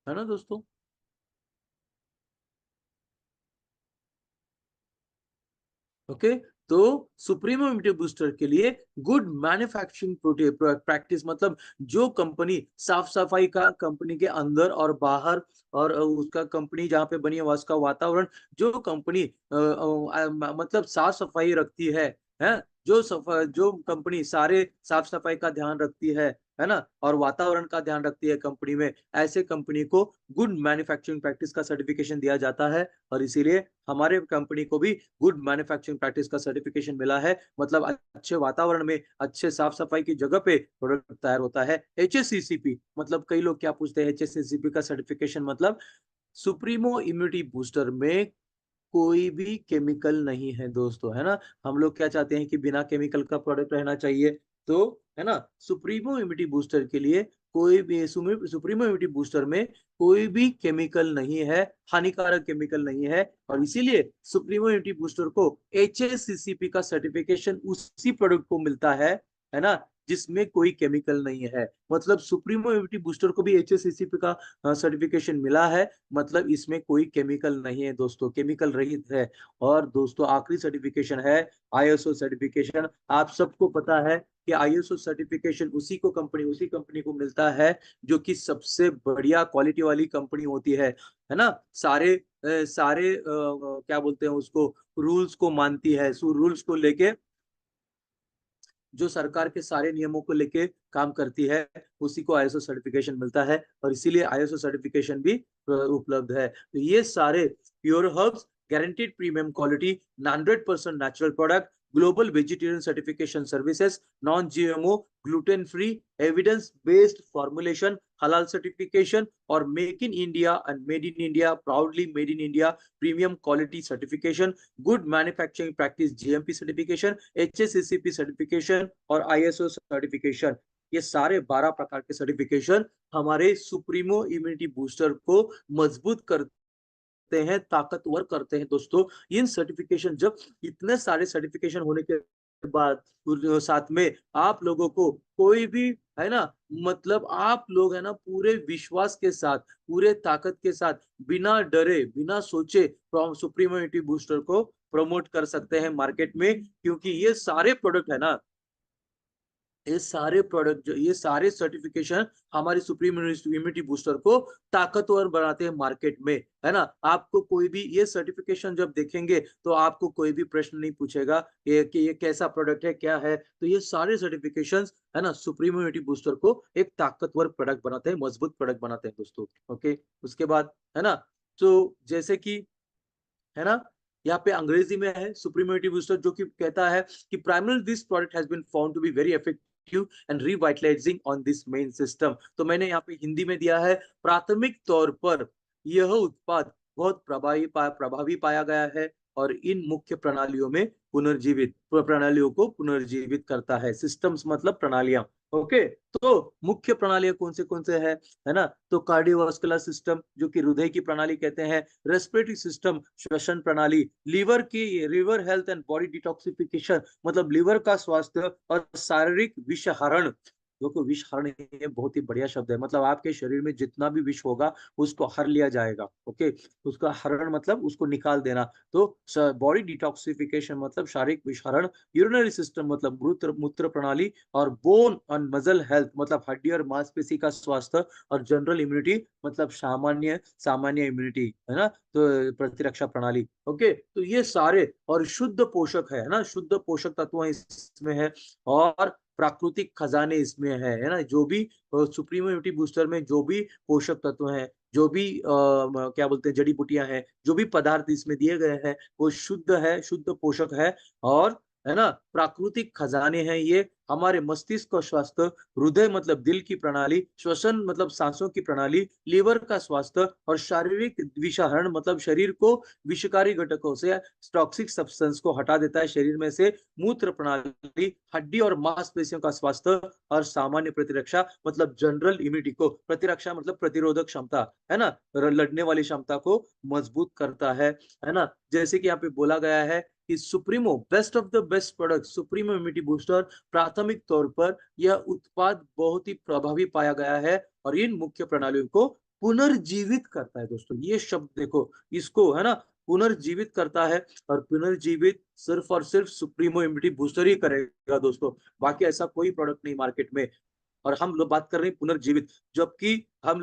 है ना दोस्तों। ओके, तो सुप्रीमो इम्यूनिटी बूस्टर के लिए गुड मैन्युफैक्चरिंग प्रैक्टिस मतलब जो कंपनी साफ सफाई का, कंपनी के अंदर और बाहर, और उसका कंपनी जहाँ पे बनी है वहाँ उसका वातावरण, जो कंपनी मतलब साफ सफाई रखती है, जो कंपनी सारे साफ सफाई का ध्यान रखती है ना, और वातावरण का ध्यान रखती है कंपनी में, ऐसे कंपनी को गुड मैन्युफैक्चरिंग प्रैक्टिस का सर्टिफिकेशन दिया जाता है। और इसीलिए हमारे कंपनी को भी गुड मैन्युफैक्चरिंग प्रैक्टिस का सर्टिफिकेशन मिला है, मतलब अच्छे वातावरण में अच्छे साफ सफाई की जगह पे प्रोडक्ट तैयार होता है। एचएससीसीपी मतलब कई लोग क्या पूछते हैं, एचएससीसीपी का सर्टिफिकेशन मतलब सुप्रीमो इम्यूनिटी बूस्टर में कोई भी केमिकल नहीं है दोस्तों, है ना। हम लोग क्या चाहते हैं कि बिना केमिकल का प्रोडक्ट रहना चाहिए, तो है ना, सुप्रीमो इम्यूनिटी बूस्टर के लिए कोई भी सुप्रीमो इम्यूनिटी बूस्टर में कोई भी केमिकल नहीं है, हानिकारक केमिकल नहीं है, और इसीलिए सुप्रीमो इम्यूनिटी बूस्टर को एचएससीसीपी का सर्टिफिकेशन उसी प्रोडक्ट को मिलता है ना, जिसमें कोई केमिकल नहीं है। मतलब सुप्रीमो इम्यूनिटी बूस्टर को भी एचएससीसीपी का सर्टिफिकेशन मिला है, मतलब इसमें कोई केमिकल नहीं है दोस्तों, केमिकल रहित है। और दोस्तों आखिरी सर्टिफिकेशन है आईएसओ सर्टिफिकेशन। आप सबको पता है कि आईएसओ सर्टिफिकेशन उसी कंपनी को मिलता है जो कि सबसे बढ़िया क्वालिटी वाली कंपनी होती है ना। क्या बोलते हैं उसको, रूल्स को मानती है, रूल्स को लेके, जो सरकार के सारे नियमों को लेके काम करती है, उसी को आईएसओ सर्टिफिकेशन मिलता है, और इसीलिए आईएसओ सर्टिफिकेशन भी उपलब्ध है। तो ये सारे pure herbs, guaranteed premium quality, 100% natural product, global vegetarian certification services, non GMO, gluten free, evidence based formulation, हलाल सर्टिफिकेशन, और make in India and made in India, proudly made in India premium quality certification, good manufacturing practice GMP certification, HSCCP certification, और ISO certification. ये सारे 12 प्रकार के certification हमारे supremo immunity booster को मजबूत करते हैं, ताकतवर करते हैं दोस्तों। इन सर्टिफिकेशन, जब इतने सारे सर्टिफिकेशन होने के बाद साथ में आप लोगों को कोई भी, है ना, मतलब आप लोग है ना पूरे विश्वास के साथ, पूरे ताकत के साथ, बिना डरे बिना सोचे सुप्रीमो इम्यूनिटी बूस्टर को प्रमोट कर सकते हैं मार्केट में, क्योंकि ये सारे प्रोडक्ट है ना, ये सारे प्रोडक्ट, जो ये सारे सर्टिफिकेशन हमारी सुप्रीम इम्यूनिटी बूस्टर को ताकतवर बनाते हैं मार्केट में, है ना। आपको कोई भी ये सर्टिफिकेशन जब देखेंगे तो आपको कोई भी प्रश्न नहीं पूछेगा ये कि ये कैसा प्रोडक्ट है, क्या है। तो ये सारे सर्टिफिकेशंस है ना सुप्रीम इम्यूनिटी बूस्टर को एक ताकतवर प्रोडक्ट बनाते हैं, मजबूत प्रोडक्ट बनाते हैं दोस्तों। ओके, उसके बाद है ना, तो जैसे कि, है ना, यहाँ पे अंग्रेजी में है सुप्रीम इम्यूनिटी बूस्टर, जो कि कहता है कि primary this product has been found to be very effective and revitalising on this main system. तो मैंने यहाँ पे हिंदी में दिया है, प्राथमिक तौर पर यह उत्पाद बहुत प्रभावी पाया गया है, और इन मुख्य प्रणालियों में पुनर्जीवित प्रणालियों को पुनर्जीवित करता है। सिस्टम्स मतलब प्रणालियां। ओके, तो मुख्य प्रणालियां कौन से है ना, तो कार्डियोवास्कुलर सिस्टम जो कि हृदय की प्रणाली कहते हैं, रेस्पिरेटरी सिस्टम श्वसन प्रणाली, liver health and body detoxification मतलब लिवर का स्वास्थ्य, और शारीरिक विषहरण। देखो विषहरण ये बहुत ही बढ़िया शब्द है, मतलब आपके शरीर में जितना भी विष होगा उसको हर लिया जाएगा। ओके, उसका हरण मतलब उसको निकाल देना। तो बॉडी डिटॉक्सिफिकेशन मतलब शारीरिक विषहरण, यूरिनरी सिस्टम मतलब मूत्र मूत्र प्रणाली, और बोन एंड मसल हेल्थ मतलब हड्डी और मांसपेशी का स्वास्थ्य, और जनरल इम्यूनिटी मतलब सामान्य सामान्य इम्यूनिटी, है ना, तो प्रतिरक्षा प्रणाली। ओके, तो ये सारे और शुद्ध पोषक है ना, शुद्ध पोषक तत्व इसमें है, और प्राकृतिक खजाने इसमें है ना, जो भी सुप्रीम इम्यूनिटी बूस्टर में जो भी पोषक तत्व हैं, जो भी क्या बोलते हैं जड़ी बूटियां हैं, जो भी पदार्थ इसमें दिए गए हैं, वो शुद्ध है, शुद्ध पोषक है, और है ना प्राकृतिक खजाने हैं ये। हमारे मस्तिष्क का स्वास्थ्य, हृदय मतलब दिल की प्रणाली, श्वसन मतलब सांसों की प्रणाली, लीवर का स्वास्थ्य, और शारीरिक विषहरण मतलब शरीर को विषकारी घटकों से, टॉक्सिक सब्सटेंस को हटा देता है शरीर में से, मूत्र प्रणाली, हड्डी और मांसपेशियों का स्वास्थ्य, और सामान्य प्रतिरक्षा मतलब जनरल इम्यूनिटी को, प्रतिरक्षा मतलब प्रतिरोधक क्षमता, है ना, लड़ने वाली क्षमता को मजबूत करता है ना। जैसे कि यहाँ पे बोला गया है कि supremo best of the best product supremo immunity booster, प्राथमिक तौर पर यह उत्पाद बहुत ही प्रभावी पाया गया है, और इन मुख्य प्रणालियों को पुनर्जीवित करता है दोस्तों। ये शब्द देखो, इसको है ना, पुनर्जीवित करता है। और पुनर्जीवित सिर्फ और सिर्फ सुप्रीमो इम्यूनिटी बूस्टर ही करेगा दोस्तों, बाकी ऐसा कोई प्रोडक्ट नहीं मार्केट में। और हम लोग बात कर रहे हैं पुनर्जीवित, जबकि हम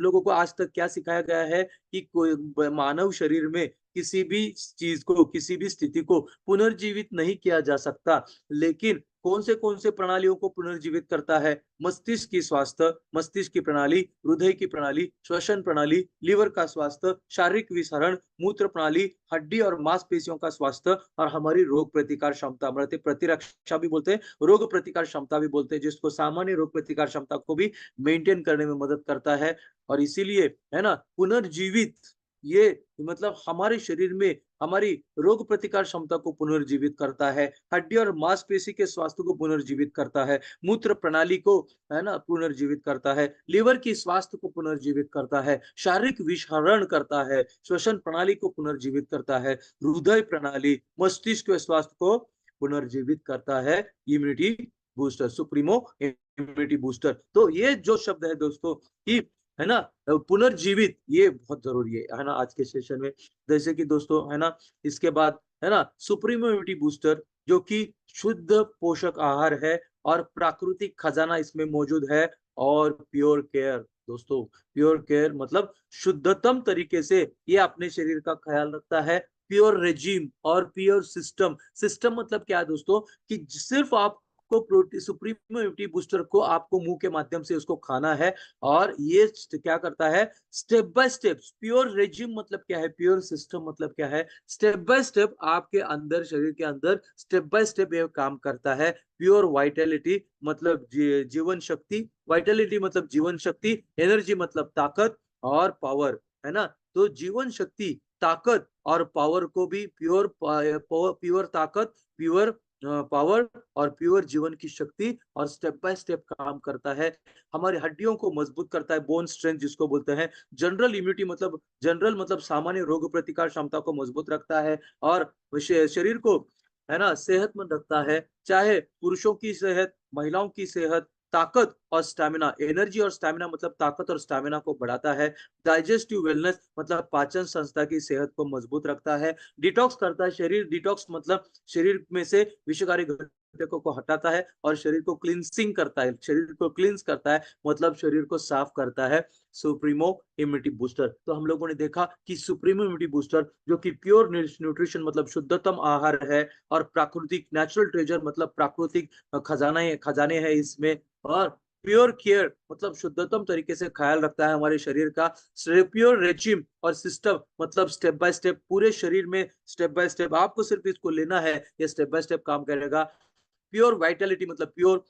लोगों को आज तक क्या सिखाया गया है कि कोई मानव शरीर में किसी भी चीज को, किसी भी स्थिति को पुनर्जीवित नहीं किया जा सकता। लेकिन कौन से प्रणालियों को पुनर्जीवित करता है? मस्तिष्क की स्वास्थ्य, मस्तिष्क की प्रणाली, हृदय की प्रणाली, श्वसन प्रणाली, लीवर का स्वास्थ्य, शारीरिक विसरण, मूत्र प्रणाली, हड्डी और मांसपेशियों का स्वास्थ्य, और हमारी रोग प्रतिकार क्षमता, प्रतिरक्षा भी बोलते हैं, रोग प्रतिकार क्षमता भी बोलते हैं, जिसको सामान्य रोग प्रतिकार क्षमता को भी मेंटेन करने में मदद करता है। और इसीलिए है ना, पुनर्जीवित, ये मतलब हमारे शरीर में हमारी रोग प्रतिकार क्षमता को पुनर्जीवित करता है, हड्डी और मांसपेशी के स्वास्थ्य को पुनर्जीवित करता है, मूत्र प्रणाली को है ना पुनर्जीवित करता है, लीवर की स्वास्थ्य को पुनर्जीवित करता है, शारीरिक विषहरण करता है, श्वसन प्रणाली को पुनर्जीवित करता है, हृदय प्रणाली, मस्तिष्क के स्वास्थ्य को पुनर्जीवित करता है immunity booster, supremo immunity booster. तो ये जो शब्द है दोस्तों कि है ना पुनर्जीवित, ये बहुत जरूरी है ना आज के सेशन में। जैसे कि दोस्तों है ना, इसके बाद है ना सुप्रीमो इम्यूनिटी बूस्टर, जो कि शुद्ध पोषक आहार है और प्राकृतिक खजाना इसमें मौजूद है। और प्योर केयर दोस्तों, प्योर केयर मतलब शुद्धतम तरीके से ये अपने शरीर का ख्याल रखता है। प्योर रेजिम और प्योर सिस्टम, सिस्टम मतलब क्या है दोस्तों, कि सिर्फ आपको प्रोटीन सुप्रीमो इम्यूनिटी बूस्टर को आपको मुंह के माध्यम से उसको खाना है। और ये क्या करता है, step by step. Pure regime मतलब क्या है, प्योर सिस्टम मतलब क्या है, स्टेप बाय स्टेप आपके अंदर, शरीर के अंदर स्टेप बाय स्टेप ये काम करता है। प्योर वाइटलिटी मतलब जीवन शक्ति, वाइटलिटी मतलब जीवन शक्ति, एनर्जी मतलब ताकत और पावर, है ना। तो जीवन शक्ति, ताकत और पावर को भी प्योर ताकत, प्योर पावर और प्योर जीवन की शक्ति, और स्टेप बाय स्टेप काम करता है। हमारी हड्डियों को मजबूत करता है, बोन स्ट्रेंथ जिसको बोलते हैं। जनरल मतलब सामान्य रोग प्रतिकार क्षमता को मजबूत रखता है। और शरीर को है ना सेहतमंद रखता है, चाहे पुरुषों की सेहत, महिलाओं की सेहत। ताकत और स्टैमिना, एनर्जी और स्टैमिना मतलब ताकत और स्टैमिना को बढ़ाता है। डाइजेस्टिव वेलनेस मतलब पाचन संस्था की सेहत को मजबूत रखता है। डिटॉक्स करता है, शरीर डिटॉक्स मतलब शरीर में से विषकारी घटकों को हटाता है। और शरीर को क्लींसिंग करता है, शरीर को क्लींस करता है मतलब शरीर को साफ करता है सुप्रीमो इम्यूनिटी बूस्टर। तो हम लोगों ने देखा कि सुप्रीमो इम्यूनिटी बूस्टर जो कि प्योर न्यूट्रिशन मतलब शुद्धतम आहार है, और प्राकृतिक नेचुरल ट्रेजर मतलब प्राकृतिक खजाने हैं इसमें। और प्योर केयर मतलब शुद्धतम तरीके से ख्याल रखता है हमारे शरीर का। प्योर रेजिम और सिस्टम मतलब स्टेप बाय स्टेप पूरे शरीर में, स्टेप बाय स्टेप आपको सिर्फ इसको लेना है, ये स्टेप बाय स्टेप काम करेगा। प्योर वाइटलिटी मतलब प्योर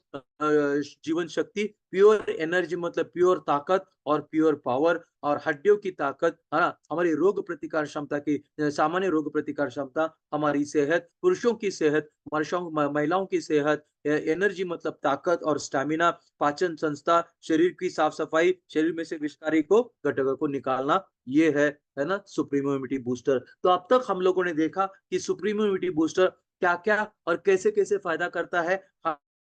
जीवन शक्ति, प्योर एनर्जी मतलब प्योर ताकत और प्योर पावर, और हड्डियों की ताकत है ना, हमारी रोग प्रतिकार क्षमता की, सामान्य रोग प्रतिकार क्षमता, हमारी सेहत, पुरुषों की सेहत, महिलाओं की सेहत, एनर्जी मतलब ताकत और स्टैमिना, पाचन संस्था, शरीर की साफ सफाई, शरीर में से विषकारी को घटकों को निकालना, ये है ना सुप्रीमो इम्यूनिटी बूस्टर। तो अब तक हम लोगों ने देखा कि सुप्रीमो इम्यूनिटी बूस्टर क्या क्या और कैसे कैसे फायदा करता है,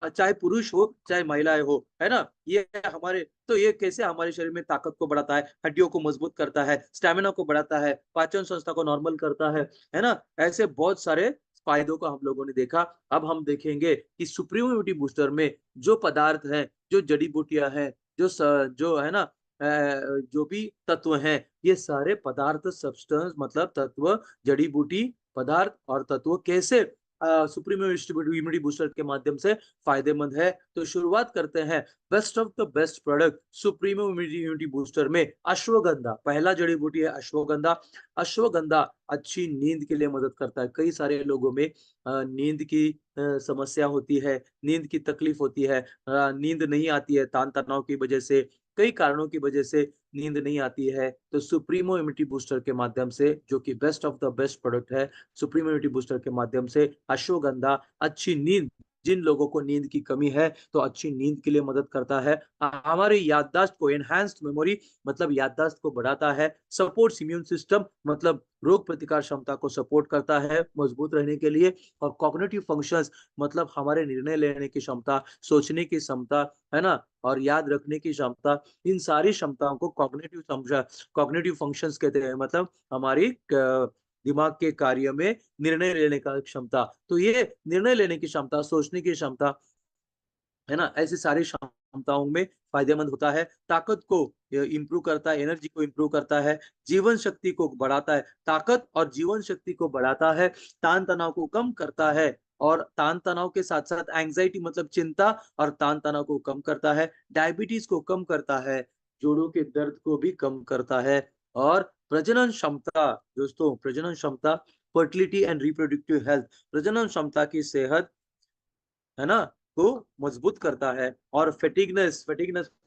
चाहे पुरुष हो चाहे महिलाएं हो, है ना। ये हमारे, तो ये कैसे हमारे शरीर में ताकत को बढ़ाता है, हड्डियों को मजबूत करता है, स्टैमिना को बढ़ाता है, पाचन संस्था को नॉर्मल करता है ना। ऐसे बहुत सारे फायदों को हम लोगों ने देखा। अब हम देखेंगे कि सुप्रीम इम्यूनिटी बूस्टर में जो पदार्थ हैं, जो जड़ी बूटियां हैं, जो है ना जो भी तत्व हैं, ये सारे पदार्थ, सब्सटेंस मतलब तत्व, जड़ी बूटी, पदार्थ और तत्व कैसे सुप्रीम इम्यूनिटी बूस्टर के माध्यम से फायदेमंद है। तो शुरुआत करते हैं best of the best product supremo immunity booster में। अश्वगंधा पहला जड़ी बूटी है, अश्वगंधा। अश्वगंधा अच्छी नींद के लिए मदद करता है। कई सारे लोगों में नींद की समस्या होती है, नींद की तकलीफ होती है, नींद नहीं आती है तान तनाव की वजह से, कई कारणों की वजह से नींद नहीं आती है। तो सुप्रीमो इम्यूनिटी बूस्टर के माध्यम से, जो कि best of the best product है, सुप्रीमो इम्यूनिटी बूस्टर के माध्यम से अश्वगंधा अच्छी नींद जिन लोगों को नींद की कमी है तो अच्छी नींद के लिए मदद करता है। हमारी याददाश्त को, एनहांस्ड मेमोरी मतलब याददाश्त को बढ़ाता है। सपोर्ट्स इम्यून सिस्टम मतलब रोग प्रतिकार क्षमता को सपोर्ट करता है मजबूत रहने के लिए। और कॉग्निटिव फंक्शंस मतलब हमारे निर्णय लेने की क्षमता, सोचने की क्षमता, है ना, और याद रखने की क्षमता, इन सारी क्षमताओं को कॉग्निटिव फंक्शंस कहते हैं। मतलब हमारी दिमाग के कार्य में निर्णय लेने का क्षमता। तो ये निर्णय लेने की क्षमता, सोचने की क्षमता, है ना, ऐसी सारी क्षमताओं में फायदेमंद होता है। ताकत को इम्प्रूव करता है, एनर्जी को इम्प्रूव करता है, जीवन शक्ति को बढ़ाता है। ताकत और जीवन शक्ति को बढ़ाता है, तान तनाव को कम करता है, और तान तनाव के साथ साथ एंजाइटी मतलब चिंता और तान तनाव को कम करता है। डायबिटीज को कम करता है, जोड़ों के दर्द को भी कम करता है। और प्रजनन क्षमता, दोस्तों प्रजनन क्षमता, फर्टिलिटी एंड रिप्रोडक्टिव हेल्थ, प्रजनन क्षमता की सेहत, है ना, को मजबूत करता है। और फेटिगनेस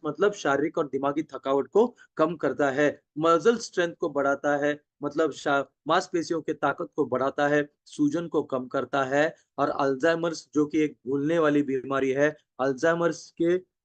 मतलब शारीरिक और दिमागी थकावट को कम करता है। मसल स्ट्रेंथ को बढ़ाता है, मतलब मांसपेशियों के ताकत को बढ़ाता है, सूजन को कम करता है। और अल्जाइमर्स जो कि एक भूलने वाली बीमारी है,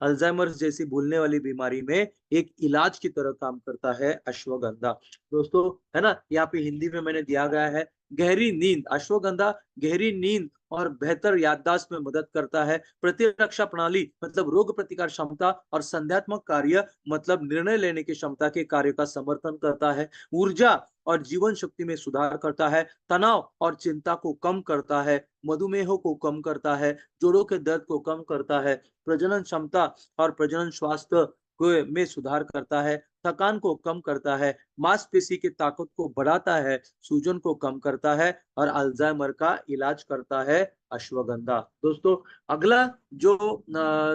अल्जाइमर्स जैसी भूलने वाली बीमारी में एक इलाज की तरह काम करता है अश्वगंधा। दोस्तों, है ना, यहाँ पे हिंदी में मैंने दिया गया है। गहरी नींद, अश्वगंधा गहरी नींद और बेहतर याददाश्त में मदद करता है। प्रतिरक्षा प्रणाली मतलब रोग प्रतिकार क्षमता और संध्यात्मक कार्य मतलब निर्णय लेने की क्षमता के कार्य का समर्थन करता है। ऊर्जा और जीवन शक्ति में सुधार करता है। तनाव और चिंता को कम करता है। मधुमेह को कम करता है। जोड़ों के दर्द को कम करता है। प्रजनन क्षमता और प्रजनन स्वास्थ्य में सुधार करता है। थकान को कम करता है। मांसपेशी की ताकत को बढ़ाता है। सूजन को कम करता है और अल्जाइमर का इलाज करता है अश्वगंधा। दोस्तों, अगला जो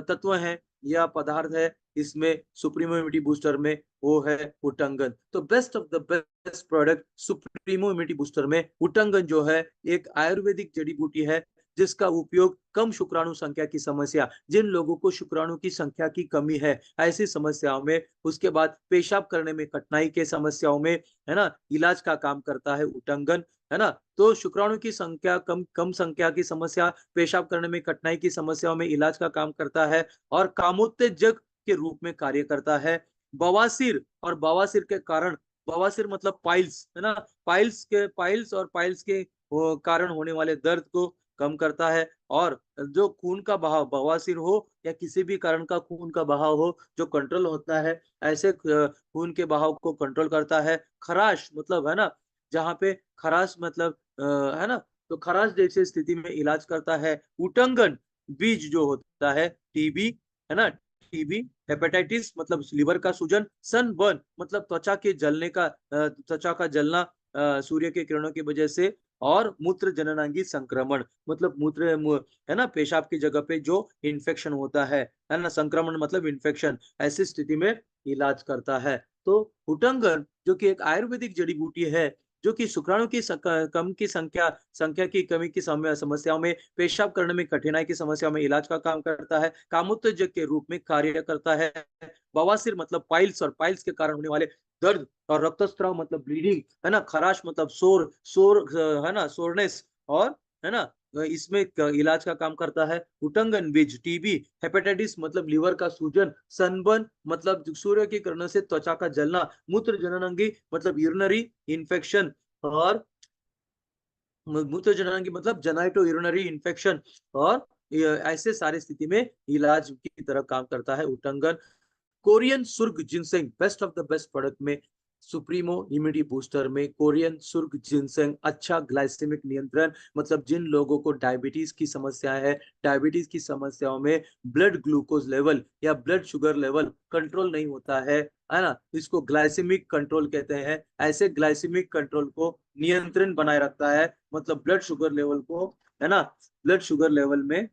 तत्व है या पदार्थ है इसमें सुप्रीमो इम्यूनिटी बूस्टर में, वो है उटंगन। तो best of the best product supremo immunity booster में उटंगन जो है एक आयुर्वेदिक जड़ी बूटी है, जिसका उपयोग कम शुक्राणु संख्या की समस्या, जिन लोगों को शुक्राणु की संख्या की कमी है ऐसी समस्याओं में, उसके बाद पेशाब करने में कठिनाई के समस्याओं में, है ना, इलाज का काम करता है उटंगन। है ना, तो शुक्राणु की संख्या कम संख्या की समस्या, पेशाब करने में कठिनाई की समस्याओं में इलाज का काम करता है। और कामोत्तेजक के रूप में कार्य करता है। बवासीर और बवासीर के कारण, बवासीर मतलब पाइल्स, है ना, पाइल्स के कारण होने वाले दर्द को कम करता है। और जो खून का बहाव, बवासीर हो या किसी भी कारण का खून का बहाव हो जो कंट्रोल होता है, ऐसे खून के बहाव को कंट्रोल करता है। खराश मतलब, है ना, जहाँ पे खराश मतलब है ना, तो खराश जैसी स्थिति में इलाज करता है। उटंगन बीज जो होता है, टीबी, है ना, टीबी, हेपेटाइटिस मतलब लिवर का सूजन, सनबर्न मतलब त्वचा का जलना सूर्य के किरणों की वजह से, और मूत्र जननांगी संक्रमण मतलब है ना, पेशाब की जगह पे जो इन्फेक्शन होता है ना, संक्रमण मतलब इन्फेक्शन, ऐसी स्थिति में इलाज करता है। तो उटंगन जो कि एक आयुर्वेदिक जड़ी बूटी है, जो कि शुक्राणु की कम की संख्या की कमी की समस्याओं में, पेशाब करने में कठिनाई की समस्याओं में इलाज का काम करता है। कामोत्तेजक के रूप में कार्य करता है। बवासीर मतलब पाइल्स, और पाइल्स के कारण होने वाले दर्द, और रक्तस्राव मतलब ब्लीडिंग, है ना, खराश मतलब है ना, सोरनेस, और है ना, इसमें इलाज का काम करता है। उटंगन बीज टीबी, हेपेटाइटिस मतलब लीवर का सूजन, सनबर्न मतलब सूर्य की किरणों से त्वचा का जलना, मूत्र जननांगी मतलब यूरिनरी इन्फेक्शन, और मूत्र जननांगी मतलब जेनाइटो यूरिनरी इन्फेक्शन, और ऐसे सारी स्थिति में इलाज की तरह काम करता है उटंगन। कोरियन सुर्ग ginseng best of the best product में, सुप्रीमो इम्यूनिटी बूस्टर में कोरियन सुर्ग जिनसेंग अच्छा ग्लाइसेमिक नियंत्रण मतलब जिन लोगों को डायबिटीज की समस्या है, डायबिटीज की समस्याओं में ब्लड ग्लूकोज लेवल या ब्लड शुगर लेवल कंट्रोल नहीं होता है ना, इसको ग्लाइसेमिक कंट्रोल कहते हैं। ऐसे ग्लाइसेमिक कंट्रोल को नियंत्रण बनाए रखता है, मतलब ब्लड शुगर लेवल को, है ना, ब्लड शुगर लेवल में,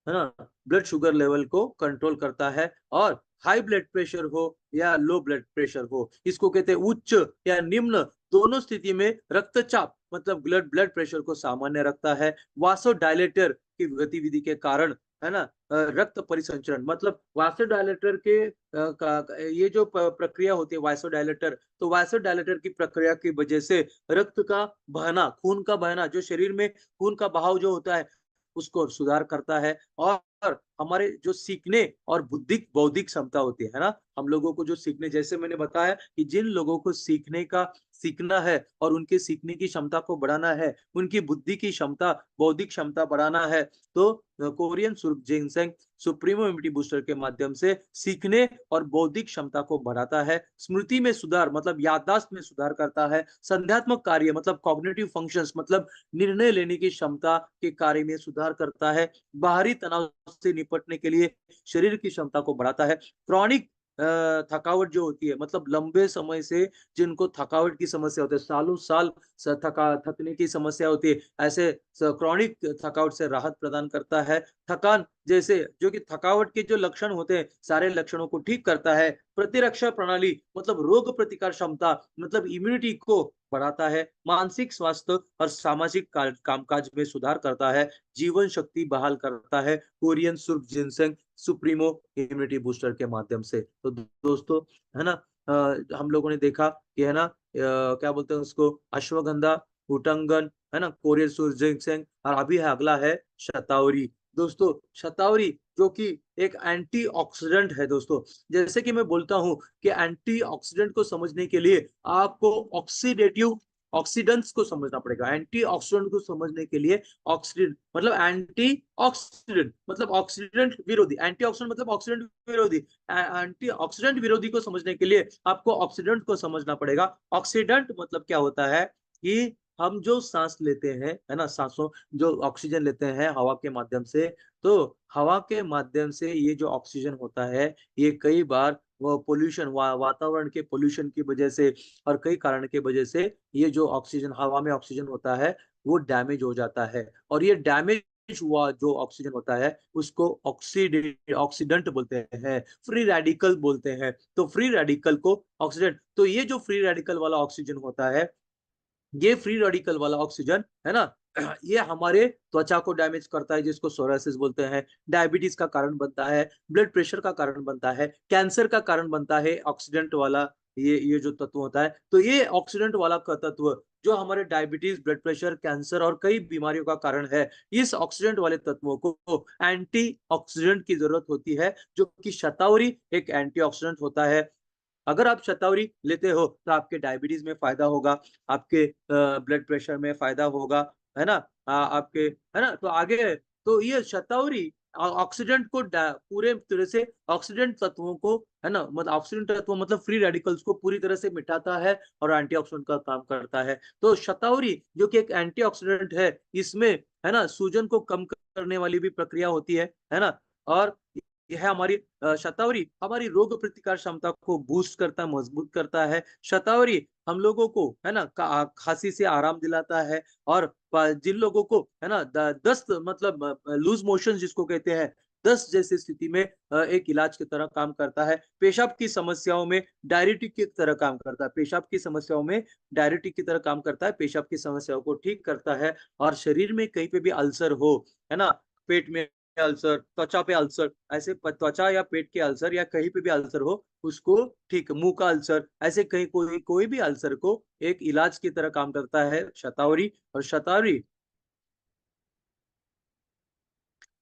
है ना, ब्लड शुगर लेवल को कंट्रोल करता है। और हाई ब्लड प्रेशर हो या लो ब्लड प्रेशर हो, इसको कहते हैं उच्च या निम्न, दोनों स्थिति में रक्तचाप मतलब ब्लड ब्लड प्रेशर को सामान्य रखता है। वासोडायलेटर की गतिविधि के कारण, है ना, रक्त परिसंचरण मतलब वासोडायलेटर के ये जो प्रक्रिया होती है वासोडायलेटर, तो वासोडायलेटर की प्रक्रिया की वजह से रक्त का बहना, खून का बहना, जो शरीर में खून का बहाव जो होता है उसको सुधार करता है। और हमारे जो सीखने और बुद्धिक बौद्धिक क्षमता होती है ना, हम लोगों को जो सीखने, जैसे मैंने बताया कि जिन लोगों को सीखना है और उनके सीखने की क्षमता को बढ़ाना है, उनकी बुद्धि की क्षमता, बौद्धिक क्षमता बढ़ाना है, तो Korean ginseng supremo immunity booster के माध्यम से सीखने और बौद्धिक क्षमता को बढ़ाता है, स्मृति में सुधार मतलब याददाश्त में सुधार करता है, संध्यात्मक कार्य मतलब कॉग्निटिव फंक्शंस मतलब निर्णय लेने की क्षमता के कार्य में सुधार करता है, बाहरी तनाव से निपटने के लिए शरीर की क्षमता को बढ़ाता है, क्रॉनिक थकावट जो होती है मतलब लंबे समय से जिनको थकावट की समस्या होती है, सालों साल थकने की समस्या होती है, ऐसे क्रॉनिक थकावट से राहत प्रदान करता है, थकान जैसे जो कि थकावट के जो लक्षण होते हैं सारे लक्षणों को ठीक करता है, प्रतिरक्षा प्रणाली मतलब रोग प्रतिकार क्षमता मतलब इम्यूनिटी को बढ़ाता है, मानसिक स्वास्थ्य और सामाजिक कामकाज में सुधार करता है, जीवन शक्ति बहाल करता है, Korean ginseng supremo immunity booster के माध्यम से। तो दोस्तों, है ना, हम लोगों ने देखा कि है ना, क्या बोलते हैं उसको, अश्वगंधा, उटंगन, है ना, कोरियन जिनसेंग, और अभी है अगला है शतावरी। दोस्तों, शतावरी जो कि एक एंटीऑक्सीडेंट है दोस्तों। जैसे कि मैं बोलता हूँ कि एंटीऑक्सीडेंट को समझने के लिए आपको ऑक्सीडेटिव ऑक्सीडेंट्स को समझना पड़ेगा। एंटीऑक्सीडेंट को समझने के लिए ऑक्सीडेंट मतलब एंटीऑक्सीडेंट मतलब ऑक्सीडेंट विरोधी, एंटीऑक्सीडेंट मतलब ऑक्सीडेंट विरोधी, एंटीऑक्सीडेंट विरोधी को समझने के लिए आपको ऑक्सीडेंट को समझना पड़ेगा। ऑक्सीडेंट मतलब क्या होता है कि हम जो सांस लेते हैं, है ना, सांसों जो ऑक्सीजन लेते हैं हवा के माध्यम से, तो हवा के माध्यम से ये जो ऑक्सीजन होता है, ये कई बार वो पोल्यूशन वातावरण के पोल्यूशन की वजह से और कई कारण की वजह से ये जो ऑक्सीजन हवा में ऑक्सीजन होता है वो डैमेज हो जाता है, और ये डैमेज हुआ जो ऑक्सीजन होता है उसको ऑक्सीडेंट बोलते हैं, फ्री रेडिकल बोलते हैं। तो फ्री रेडिकल को ऑक्सीडेंट, तो ये जो फ्री रेडिकल वाला ऑक्सीजन होता है, ये फ्री रेडिकल वाला ऑक्सीजन है ना, ये हमारे त्वचा को डैमेज करता है जिसको सोरासिस बोलते हैं, डायबिटीज का कारण बनता है, ब्लड प्रेशर का कारण बनता है, कैंसर का कारण बनता है ऑक्सीडेंट वाला ये जो तत्व होता है। तो ये ऑक्सीडेंट वाला का तत्व जो हमारे डायबिटीज, ब्लड प्रेशर, कैंसर और कई बीमारियों का कारण है, इस ऑक्सीडेंट वाले तत्वों को एंटी ऑक्सीडेंट की जरूरत होती है, जो कि शतावरी एक एंटीऑक्सीडेंट होता है। अगर आप शतावरी लेते हो तो आपके डायबिटीज में फायदा होगा, आपके ब्लड प्रेशर में फायदा होगा, है ना, आपके, है ना, तो आगे, तो ये शतावरी ऑक्सीडेंट को पूरे तरह से ऑक्सीडेंट तत्वों को, है ना, मतलब ऑक्सीडेंट तत्व मतलब फ्री रेडिकल्स को पूरी तरह से मिटाता है और एंटीऑक्सीडेंट का काम करता है। तो शतावरी जो कि एक एंटीऑक्सीडेंट है, इसमें, है ना, सूजन को कम करने वाली भी प्रक्रिया होती है ना, और यह हमारी शतावरी हमारी रोग प्रतिकार क्षमता को बूस्ट करता है, मजबूत करता है। शतावरी हम लोगों को, है ना, खांसी से आराम दिलाता है, और जिन लोगों को, है ना, दस्त मतलब लूज मोशन जिसको कहते हैं, दस्त जैसी स्थिति में एक इलाज की तरह काम करता है। पेशाब की समस्याओं में डायरिटिक की तरह काम करता है, पेशाब की समस्याओं में डायरिटिक की तरह काम करता है, पेशाब की समस्याओं को ठीक करता है। और शरीर में कहीं पे भी अल्सर हो, है ना, पेट में अल्सर, त्वचा पे अल्सर, ऐसे त्वचा या पेट के अल्सर या कहीं पे भी अल्सर हो, उसको ठीक, मुंह का अल्सर, ऐसे कहीं कोई कोई भी अल्सर को एक इलाज की तरह काम करता है शतावरी। और शतावरी,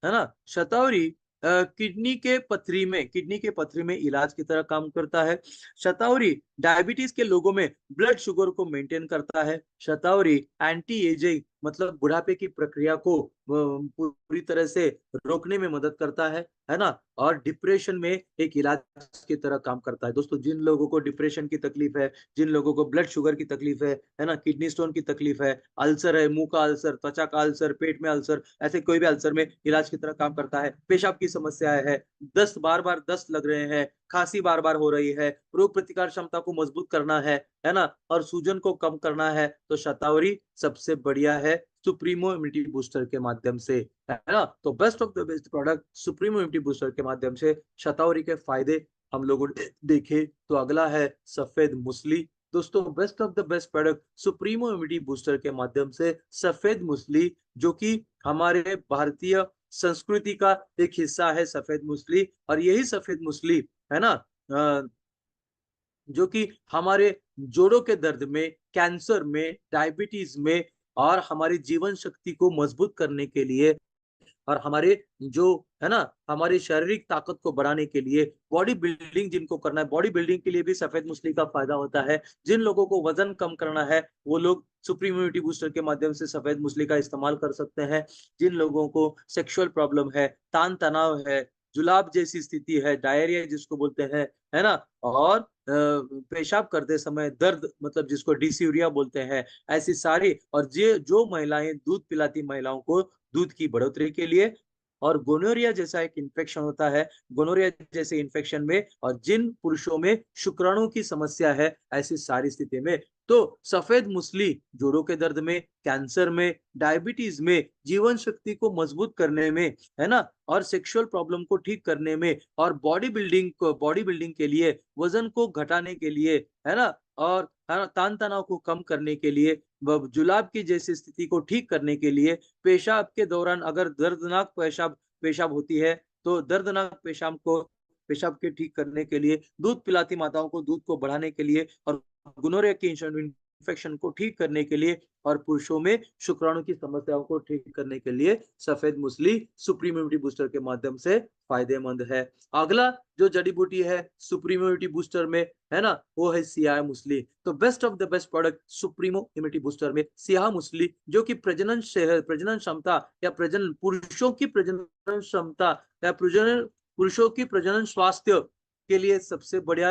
है ना, शतावरी किडनी के पथरी में इलाज की तरह काम करता है। शतावरी डायबिटीज के लोगों में ब्लड शुगर को मेंटेन करता है। शतावरी एंटी एजिंग मतलब बुढ़ापे की प्रक्रिया को पूरी तरह से रोकने में मदद करता है ना, और डिप्रेशन में एक इलाज की तरह काम करता है। दोस्तों, जिन लोगों को डिप्रेशन की तकलीफ है, जिन लोगों को ब्लड शुगर की तकलीफ है ना, किडनी स्टोन की तकलीफ है, अल्सर है, मुंह का अल्सर, त्वचा का अल्सर, पेट में अल्सर, ऐसे कोई भी अल्सर में इलाज की तरह काम करता है। पेशाब की समस्या है, दस्त बार बार दस्त लग रहे हैं, खांसी बार बार हो रही है, रोग प्रतिकार क्षमता को मजबूत करना है ना, और सूजन को कम करना है, तो शतावरी सबसे बढ़िया है सुप्रीमो इम्यूनिटी बूस्टर के माध्यम से, है ना। तो best of the best product supremo immunity booster के माध्यम से शतावरी के फायदे हम लोगों ने देखे। तो अगला है सफेद मूसली। दोस्तों, best of the best product supremo immunity booster के माध्यम से सफेद मूसली, जो कि हमारे भारतीय संस्कृति का एक हिस्सा है सफेद मूसली, और यही सफेद मूसली, है ना, जो कि हमारे जोड़ों के दर्द में, कैंसर में, डायबिटीज में और हमारी जीवन शक्ति को मजबूत करने के लिए और हमारे जो है ना हमारी शारीरिक ताकत को बढ़ाने के लिए बॉडी बिल्डिंग जिनको करना है, बॉडी बिल्डिंग के लिए भी सफेद मूसली का फायदा होता है। जिन लोगों को वजन कम करना है वो लोग सुप्रीम इम्यूनिटी बूस्टर के माध्यम से सफेद मूसली का इस्तेमाल कर सकते हैं। जिन लोगों को सेक्सुअल प्रॉब्लम है, तान तनाव है, जुलाब जैसी स्थिति है, डायरिया जिसको बोलते हैं, है ना, और पेशाब करते समय दर्द मतलब जिसको डिस्यूरिया बोलते हैं, ऐसी सारी, और जो महिलाएं दूध पिलाती महिलाओं को दूध की बढ़ोतरी के लिए, और गोनोरिया जैसा एक इन्फेक्शन होता है, गोनोरिया जैसे इन्फेक्शन में, और जिन पुरुषों में शुक्राणु की समस्या है, ऐसी सारी स्थिति में तो सफेद मूसली जोड़ों के दर्द में, कैंसर में, डायबिटीज में, जीवन शक्ति को मजबूत करने में, है ना, और सेक्सुअल प्रॉब्लम को ठीक करने में, और बॉडी बिल्डिंग के लिए, वजन को घटाने के लिए, है ना, और तान तनाव को कम करने के लिए, जुलाब की जैसी स्थिति को ठीक करने के लिए, पेशाब के दौरान अगर दर्दनाक पेशाब पेशाब होती है तो दर्दनाक पेशाब के ठीक करने के लिए, दूध पिलाती माताओं को दूध को बढ़ाने के लिए, और गोनोरिया की इन्फेक्शन को ठीक करने के लिए, और पुरुषों में शुक्राणु की समस्याओं को ठीक करने के लिए सफेद मूसली सुप्रीम इम्यूनिटी बूस्टर के माध्यम से फायदेमंद है। अगला जो जड़ी बूटी है सुप्रीम इम्यूनिटी बूस्टर में, है ना, वो है सियाह मूसली। तो best of the best product supremo immunity booster में सियाह मूसली, जो कि प्रजनन क्षमता या प्रजनन पुरुषों की प्रजनन क्षमता या पुरुषों की प्रजनन स्वास्थ्य के लिए सबसे बढ़िया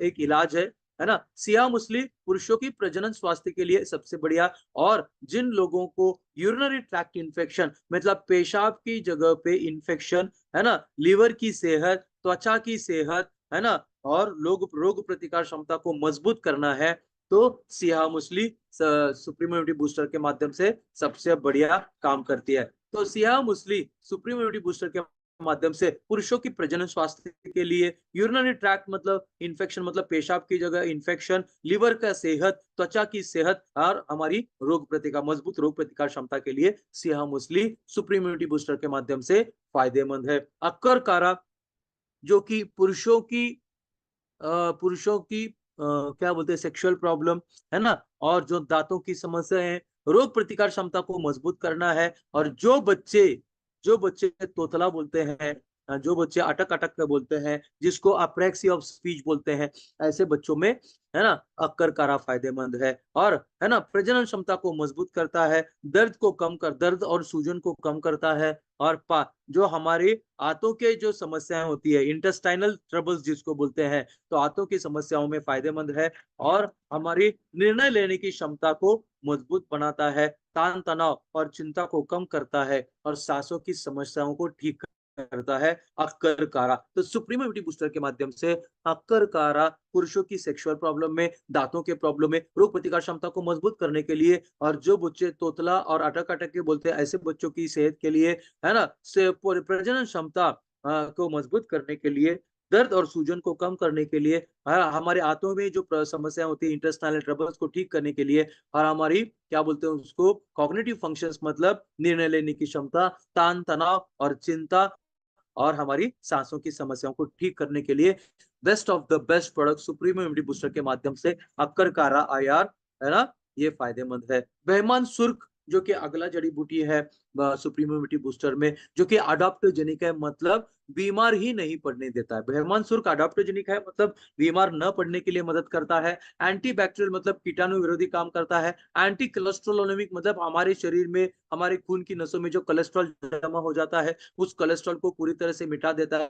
एक इलाज है ना। सियाह मूसली पुरुषों की प्रजनन स्वास्थ्य के लिए सबसे बढ़िया, और जिन लोगों को यूरिनरी ट्रैक्ट इन्फेक्शन मतलब पेशाब की जगह पे इन्फेक्शन, है ना, लीवर की सेहत, त्वचा की सेहत, है ना, और रोग प्रतिकार क्षमता को मजबूत करना है, तो सियाह मूसली सुप्रीम इम्यूनिटी बूस्टर के माध्यम से सबसे बढ़िया काम करती है। तो सियाह मूसली सुप्रीम इम्यूनिटी बूस्टर के माध्यम से पुरुषों की प्रजनन स्वास्थ्य के लिए, यूरिनरी ट्रैक्ट मतलब इन्फेक्शन मतलब पेशाब की जगह इन्फेक्शन, लीवर का सेहत, त्वचा की सेहत, और हमारी मजबूत रोग प्रतिकार क्षमता के लिए सियाह मूसली सुप्रीम इम्यूनिटी बूस्टर के माध्यम से फायदेमंद है। अक्कर कारा, जो कि पुरुषों की क्या बोलते हैं सेक्सुअल प्रॉब्लम, है ना, और जो दांतों की समस्या है, रोग प्रतिकार क्षमता को मजबूत करना है, और जो बच्चे तोतला बोलते हैं, जो बच्चे अटक अटक के बोलते हैं, जिसको अप्रेक्सी ऑफ स्पीच बोलते हैं, ऐसे बच्चों में, है ना, अक्कर कारा फायदेमंद है, और है ना प्रजनन क्षमता को मजबूत करता है, दर्द और सूजन को कम करता है, और जो हमारे आंतों के जो समस्याएं होती है, इंटेस्टाइनल ट्रबल्स जिसको बोलते हैं, तो आंतों की समस्याओं में फायदेमंद है, और हमारी निर्णय लेने की क्षमता को मजबूत बनाता है, तान तनाव और चिंता को कम करता है, और सांसों की समस्याओं को ठीक करता है अक्कर कारा। तो सुप्रीम इम्यूनिटी बूस्टर के माध्यम से अक्कर कारा पुरुषों की सेक्सुअल प्रॉब्लम में, दांतों के प्रॉब्लम में, रोग प्रतिकार क्षमता को मजबूत करने के लिए, और जो बच्चे तोतला और अटक अटक के बोलते हैं ऐसे बच्चों की सेहत के लिए, है ना, से प्रजनन क्षमता को मजबूत करने के लिए, दर्द और सूजन को कम करने के लिए, हमारे आंतों में जो समस्या होती है इंटेस्टाइनल ट्रबल्स को ठीक करने के लिए, और हमारी क्या बोलते हैं उसको कॉग्निटिव फंक्शंस मतलब निर्णय लेने की क्षमता, तान तनाव और चिंता, और हमारी सांसों की समस्याओं को ठीक करने के लिए best of the best product supreme immunity booster के माध्यम से अक्कर कारा आईआर, है ना, ये फायदेमंद है। बेहमान सुर्ख, जो कि अगला जड़ी बूटी है सुप्रीम इम्यूनिटी बूस्टर में, जो कि अडॉप्टोजेनिक है मतलब बीमार ही नहीं पड़ने देता है। बेहमान सुर्ख अडॉप्टोजेनिक है मतलब बीमार न पड़ने के लिए मदद करता है, एंटी बैक्टीरियल मतलब कीटाणु विरोधी काम करता है, एंटी कोलेस्ट्रोलोमिक मतलब हमारे शरीर में, हमारे खून की नसों में जो कोलेस्ट्रॉल जमा हो जाता है उस कोलेस्ट्रॉल को पूरी तरह से मिटा देता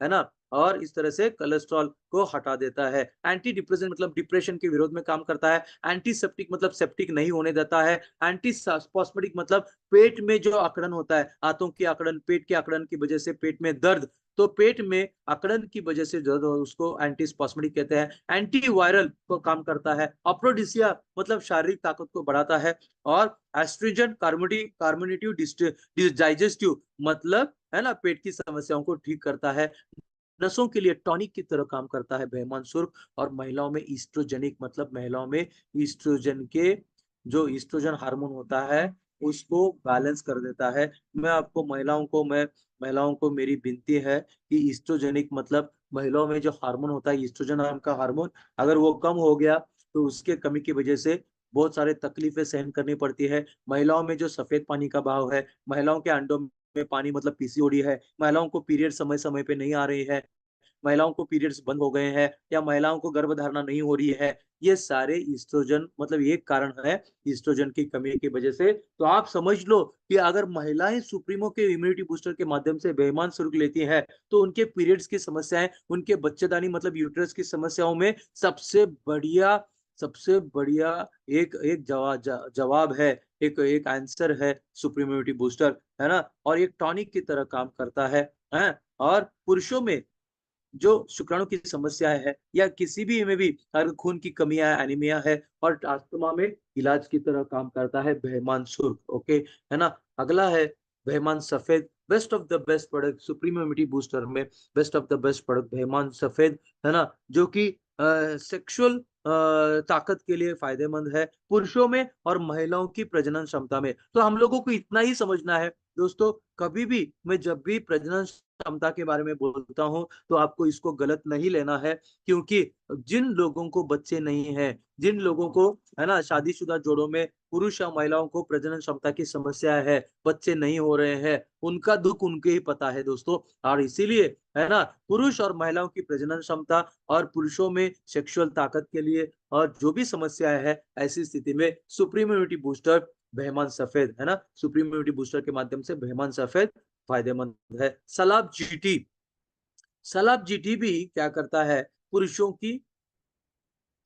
है ना, और इस तरह से कोलेस्ट्रॉल को हटा देता है। एंटी डिप्रेशन मतलब डिप्रेशन के विरोध में काम करता है, एंटीसेप्टिक मतलब सेप्टिक नहीं होने देता है, एंटी स्पॉस्मेटिक मतलब पेट में जो अकड़न होता है, आंतों की अकड़न, पेट की अकड़न की वजह से पेट में दर्द, तो पेट में अकड़न की वजह से दर्द हो उसको एंटी स्पॉस्मेटिक कहते हैं। एंटी वायरल को काम करता है, अप्रोडिसिया मतलब शारीरिक ताकत को बढ़ाता है, और एस्ट्रिजन कार्बोनेटिव डाइजेस्टिव मतलब, है ना, पेट की समस्याओं को ठीक करता है, नसों के लिए टॉनिक की तरह काम करता है बेहमान सुर्ख, और महिलाओं में ईस्ट्रोजेनिक मतलब महिलाओं में ईस्ट्रोजन के जो ईस्ट्रोजन हार्मोन होता है उसको बैलेंस कर देता है। महिलाओं को मेरी विनती है कि ईस्ट्रोजेनिक मतलब महिलाओं में जो हार्मोन होता है ईस्ट्रोजन नाम का हार्मोन, अगर वो कम हो गया तो उसके कमी की वजह से बहुत सारे तकलीफें सहन करनी पड़ती है। महिलाओं में जो सफेद पानी का भाव है, महिलाओं के अंडों में पानी मतलब पीसीओडी है, महिलाओं को पीरियड समय समय पे नहीं आ रही है, महिलाओं को पीरियड्स बंद हो गए हैं, या महिलाओं को गर्भधारणा नहीं हो रही है, ये सारे ईस्ट्रोजन मतलब ये कारण है ईस्ट्रोजन की कमी की वजह से। तो आप समझ लो कि अगर महिलाएं सुप्रीमो के इम्यूनिटी बूस्टर के माध्यम से बेईमान शुल्क लेती हैं, तो उनके पीरियड्स की समस्याएं, उनके बच्चेदानी मतलब यूट्रस की समस्याओं में सबसे बढ़िया एक एक जवाब है, एक आंसर है सुप्रीम इम्यूनिटी बूस्टर, है ना। और एक टॉनिक की तरह काम करता है। और पुरुषों में जो शुक्राणु की समस्या है, या किसी भी में भी अगर खून की कमी है, एनीमिया है, और अस्थमा में इलाज की तरह काम करता है बेहमान सुर्ख। ओके, है ना। अगला है बेहमान सफेद, best of the best product supreme immunity booster में, best of the best product बेहमान सफेद, है ना, जो कि सेक्सुअल ताकत के लिए फायदेमंद है पुरुषों में और महिलाओं की प्रजनन क्षमता में। तो हम लोगों को इतना ही समझना है दोस्तों, कभी भी मैं जब भी प्रजनन क्षमता के बारे में बोलता हूं, तो आपको इसको गलत नहीं लेना है, क्योंकि जिन लोगों को बच्चे नहीं हैं, जिन लोगों को, है ना, शादीशुदा जोड़ों में पुरुष या महिलाओं को प्रजनन क्षमता की समस्या है, बच्चे नहीं हो रहे हैं, उनका दुख उनके ही पता है दोस्तों। और इसीलिए, है ना, पुरुष और महिलाओं की प्रजनन क्षमता और पुरुषों में सेक्सुअल ताकत के लिए और जो भी समस्याएं है, ऐसी स्थिति में सुप्रीम इम्यूनिटी बूस्टर बेहमान सफेद, है ना, सुप्रीम इम्यूनिटी बूस्टर के माध्यम से बेहमान सफेद फायदेमंद है। सलाब जीटी, सलाब जीटी भी क्या करता है, पुरुषों की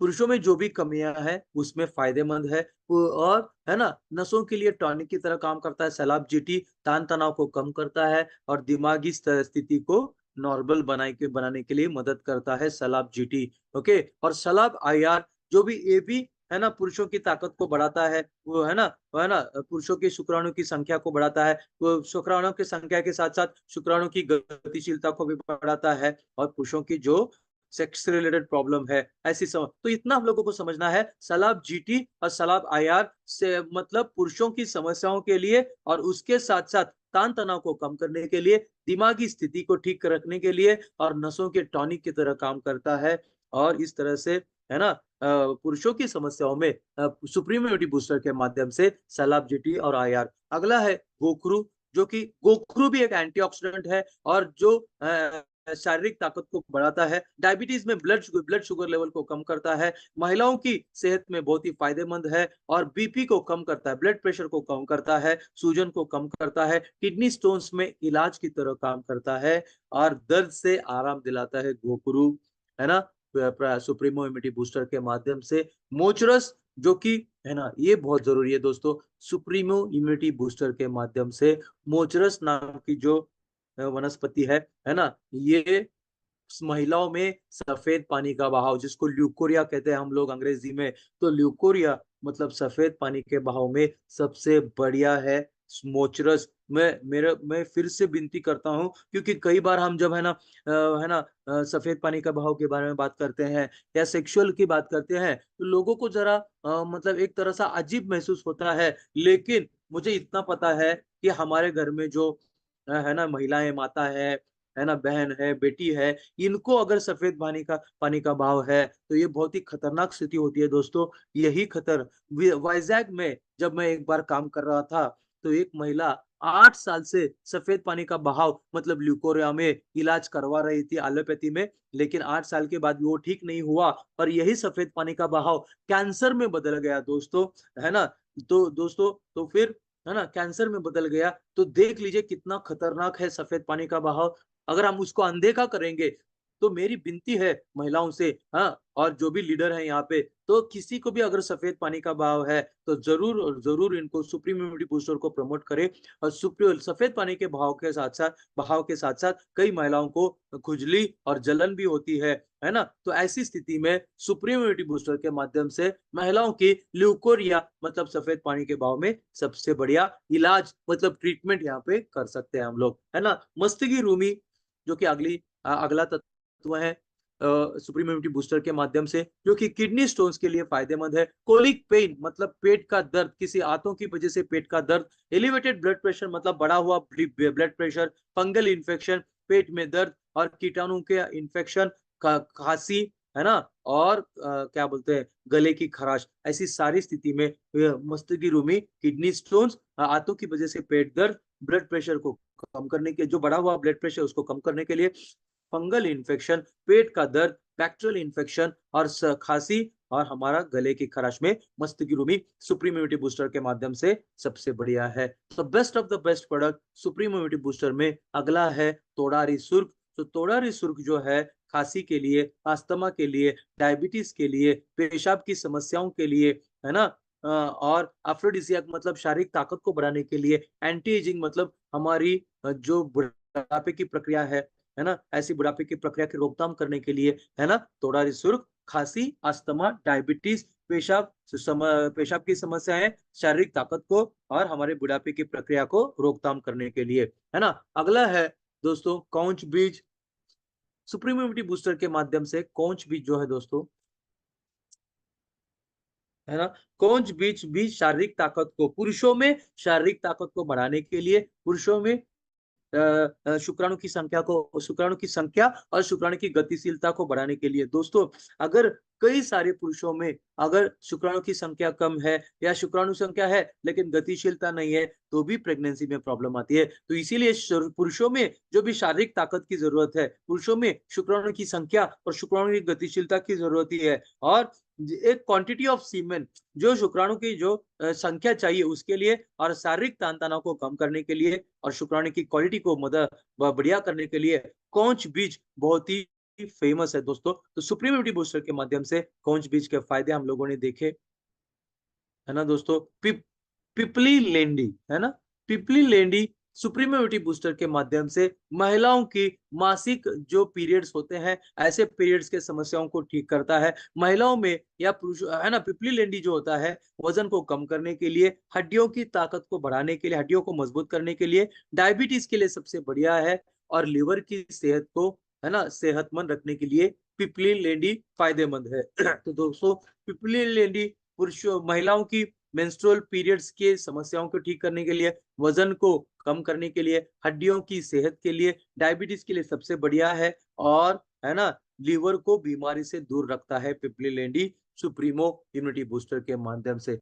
पुरुषों में जो भी कमियां हैं उसमें फायदेमंद है। और, है ना, नसों के लिए टॉनिक की तरह काम करता है सलाब जीटी, तान तनाव को कम करता है और दिमागी स्थिति को नॉर्मल बनाने के लिए मदद करता है सलाब जीटी। ओके, और सलाब आईआर जो भी ए भी, है ना, पुरुषों की ताकत को बढ़ाता है, वो है ना पुरुषों की शुक्राणु की संख्या को बढ़ाता है, वो शुक्राणु की संख्या के साथ साथ शुक्राणु की गतिशीलता को भी बढ़ाता है, और पुरुषों की जो सेक्स से रिलेटेड प्रॉब्लम है, ऐसी समझ, तो इतना हम लोगों को समझना है, सलाब जीटी और सलाब आईआर से मतलब पुरुषों की समस्याओं के लिए, और उसके साथ साथ तान तनाव को कम करने के लिए, दिमागी स्थिति को ठीक रखने के लिए, और नसों के टॉनिक की तरह काम करता है। और इस तरह से, है ना, पुरुषों की समस्याओं में सुप्रीम इम्यूनिटी बूस्टर के माध्यम से सलाब जीटी और आईआर। अगला है गोखरू, जो कि गोखरू भी एक एंटीऑक्सीडेंट है, और जो शारीरिक ताकत को बढ़ाता है, डायबिटीज में ब्लड शुगर लेवल को कम करता है, महिलाओं की सेहत में बहुत ही फायदेमंद है, और बीपी को कम करता है, ब्लड प्रेशर को कम करता है, सूजन को कम करता है, किडनी स्टोन्स में इलाज की तरह काम करता है, और दर्द से आराम दिलाता है गोकुरु, है ना, सुप्रीमो इम्यूनिटी बूस्टर के माध्यम से। मोचरस, जो कि, है ना, ये बहुत जरूरी है दोस्तों, सुप्रीमो इम्यूनिटी बूस्टर के माध्यम से मोचरस नाम की जो वनस्पति है ना, ये महिलाओं में सफेद पानी का बहाव, जिसको ल्यूकोरिया कहते हैं हम लोग अंग्रेजी में, तो ल्यूकोरिया मतलब सफेद पानी के बहाव में सबसे बढ़िया है मोचरस। मैं फिर से विनती करता हूं, क्योंकि कई बार हम जब, सफेद पानी का बहाव के बारे में बात करते हैं, या सेक्सुअल की बात करते हैं, तो लोगों को जरा मतलब एक तरह सा अजीब महसूस होता है। लेकिन मुझे इतना पता है कि हमारे घर में जो है ना महिलाएं, माता है ना, बहन है, बेटी है, इनको अगर सफेद पानी का भाव है, तो ये बहुत ही खतरनाक स्थिति होती है दोस्तों। यही खतर वाइजैक में जब मैं एक बार काम कर रहा था, तो एक महिला 8 साल से सफेद पानी का बहाव मतलब ल्यूकोरिया में इलाज करवा रही थी एलोपैथी में, लेकिन 8 साल के बाद वो ठीक नहीं हुआ, और यही सफेद पानी का बहाव कैंसर में बदल गया दोस्तों, है ना। तो दोस्तों, तो फिर, है ना, कैंसर में बदल गया, तो देख लीजिए कितना खतरनाक है सफेद पानी का बहाव। अगर हम उसको अनदेखा करेंगे, तो मेरी विनती है महिलाओं से, हाँ, और जो भी लीडर है यहाँ पे, तो किसी को भी अगर सफेद पानी का बहाव है, तो जरूर और जरूर इनको सुप्रीम इम्यूनिटी बूस्टर को प्रमोट करें। और सफेद पानी के बहाव के साथ साथ कई महिलाओं को खुजली और जलन भी होती है ना। तो ऐसी स्थिति में सुप्रीम इम्यूनिटी बूस्टर के माध्यम से महिलाओं की ल्यूकोरिया मतलब सफेद पानी के बहाव में सबसे बढ़िया इलाज मतलब ट्रीटमेंट यहाँ पे कर सकते हैं हम लोग, है ना। मस्तगी रूमी, जो कि अगला तत्व है सुप्रीम इम्यूनिटी बूस्टर के माध्यम से, जो कि किडनी स्टोन्स के लिए फायदेमंद है। कोलिक पेन मतलब पेट का दर्द, किसी आंतों की वजह से पेट का दर्द, एलिवेटेड ब्लड प्रेशर मतलब बढ़ा हुआ ब्लड प्रेशर, फंगल इन्फेक्शन, पेट में दर्द और कीटाणु के इन्फेक्शन, खांसी, है ना, और क्या बोलते हैं, गले की खराश, ऐसी सारी स्थिति में मस्तगी रूमी किडनी स्टोन्स, आंतों की वजह से पेट दर्द, ब्लड प्रेशर को कम करने के, जो बढ़ा हुआ ब्लड प्रेशर उसको कम करने के लिए, फंगल इन्फेक्शन, पेट का दर्द, बैक्टीरियल इन्फेक्शन और खांसी और हमारा गले की खराश में मस्त की रूमी सुप्रीम इम्यूनिटी बूस्टर के माध्यम से सबसे बढ़िया है। तो best of the best product supreme immunity booster में अगला है तोड़ारी सुर्ख। तो तोड़ारी सुर्ख जो है खांसी के लिए, अस्थमा के लिए, डायबिटीज के लिए, पेशाब की समस्याओं के लिए, है ना, और अफ्रोडिसियाक मतलब शारीरिक ताकत को बढ़ाने के लिए, एंटी एजिंग मतलब हमारी जो बुढ़ापे की प्रक्रिया है ना, ऐसी बुढ़ापे की प्रक्रिया की रोकथाम करने के लिए, है ना, तोड़ारी सुर्ख खांसी, अस्थमा, डायबिटीज, पेशाब की समस्याएं, शारीरिक ताकत को और हमारे बुढ़ापे की प्रक्रिया को रोकथाम करने के लिए, है ना। अगला है दोस्तों कौच बीज। सुप्रीम इम्यूनिटी बूस्टर के माध्यम से कौच बीज जो है दोस्तों, है ना, कौच बीज भी शारीरिक ताकत को, पुरुषों में शारीरिक ताकत को बढ़ाने के लिए, पुरुषों में शुक्राणु की संख्या और शुक्राणु की गतिशीलता को बढ़ाने के लिए। दोस्तों अगर कई सारे पुरुषों में अगर शुक्राणु की संख्या कम है या शुक्राणु संख्या है लेकिन गतिशीलता नहीं है तो भी प्रेगनेंसी में प्रॉब्लम आती है। तो इसीलिए पुरुषों में जो भी शारीरिक ताकत की जरूरत है, पुरुषों में शुक्राणु की संख्या और शुक्राणु की गतिशीलता की जरूरत ही है। और एक क्वांटिटी ऑफ सीमेन जो शुक्राणु की जो संख्या चाहिए उसके लिए और शारीरिक तान तनाव को कम करने के लिए और शुक्राणु की क्वालिटी को मदद बढ़िया करने के लिए कौच बीज बहुत ही फेमस है दोस्तों। तो सुप्रीम इम्यूनिटी बूस्टर के माध्यम से कौच बीज के फायदे हम लोगों ने देखे, है ना दोस्तों। पिपली लेंडी, है ना, पिपली लेंडी सुप्रीम इम्यूनिटी बूस्टर के माध्यम से महिलाओं की मासिक जो पीरियड्स होते हैं ऐसे पीरियड्स के समस्याओं को ठीक करता है महिलाओं में या पुरुष, है ना। पिपली लेंडी जो होता है वजन को कम करने के लिए, हड्डियों की ताकत को बढ़ाने के लिए, हड्डियों को मजबूत करने के लिए, डायबिटीज के लिए सबसे बढ़िया है और लिवर की सेहत को, है ना, सेहतमंद रखने के लिए पिपली लेंडी फायदेमंद है। तो दोस्तों पिपली लेंडी पुरुषों महिलाओं की मेंस्ट्रुअल पीरियड्स के समस्याओं को ठीक करने के लिए, वजन को कम करने के लिए, हड्डियों की सेहत के लिए, डायबिटीज के लिए सबसे बढ़िया है और, है ना, लीवर को बीमारी से दूर रखता है पिपली लेंडी सुप्रीमो इम्यूनिटी बूस्टर के माध्यम से।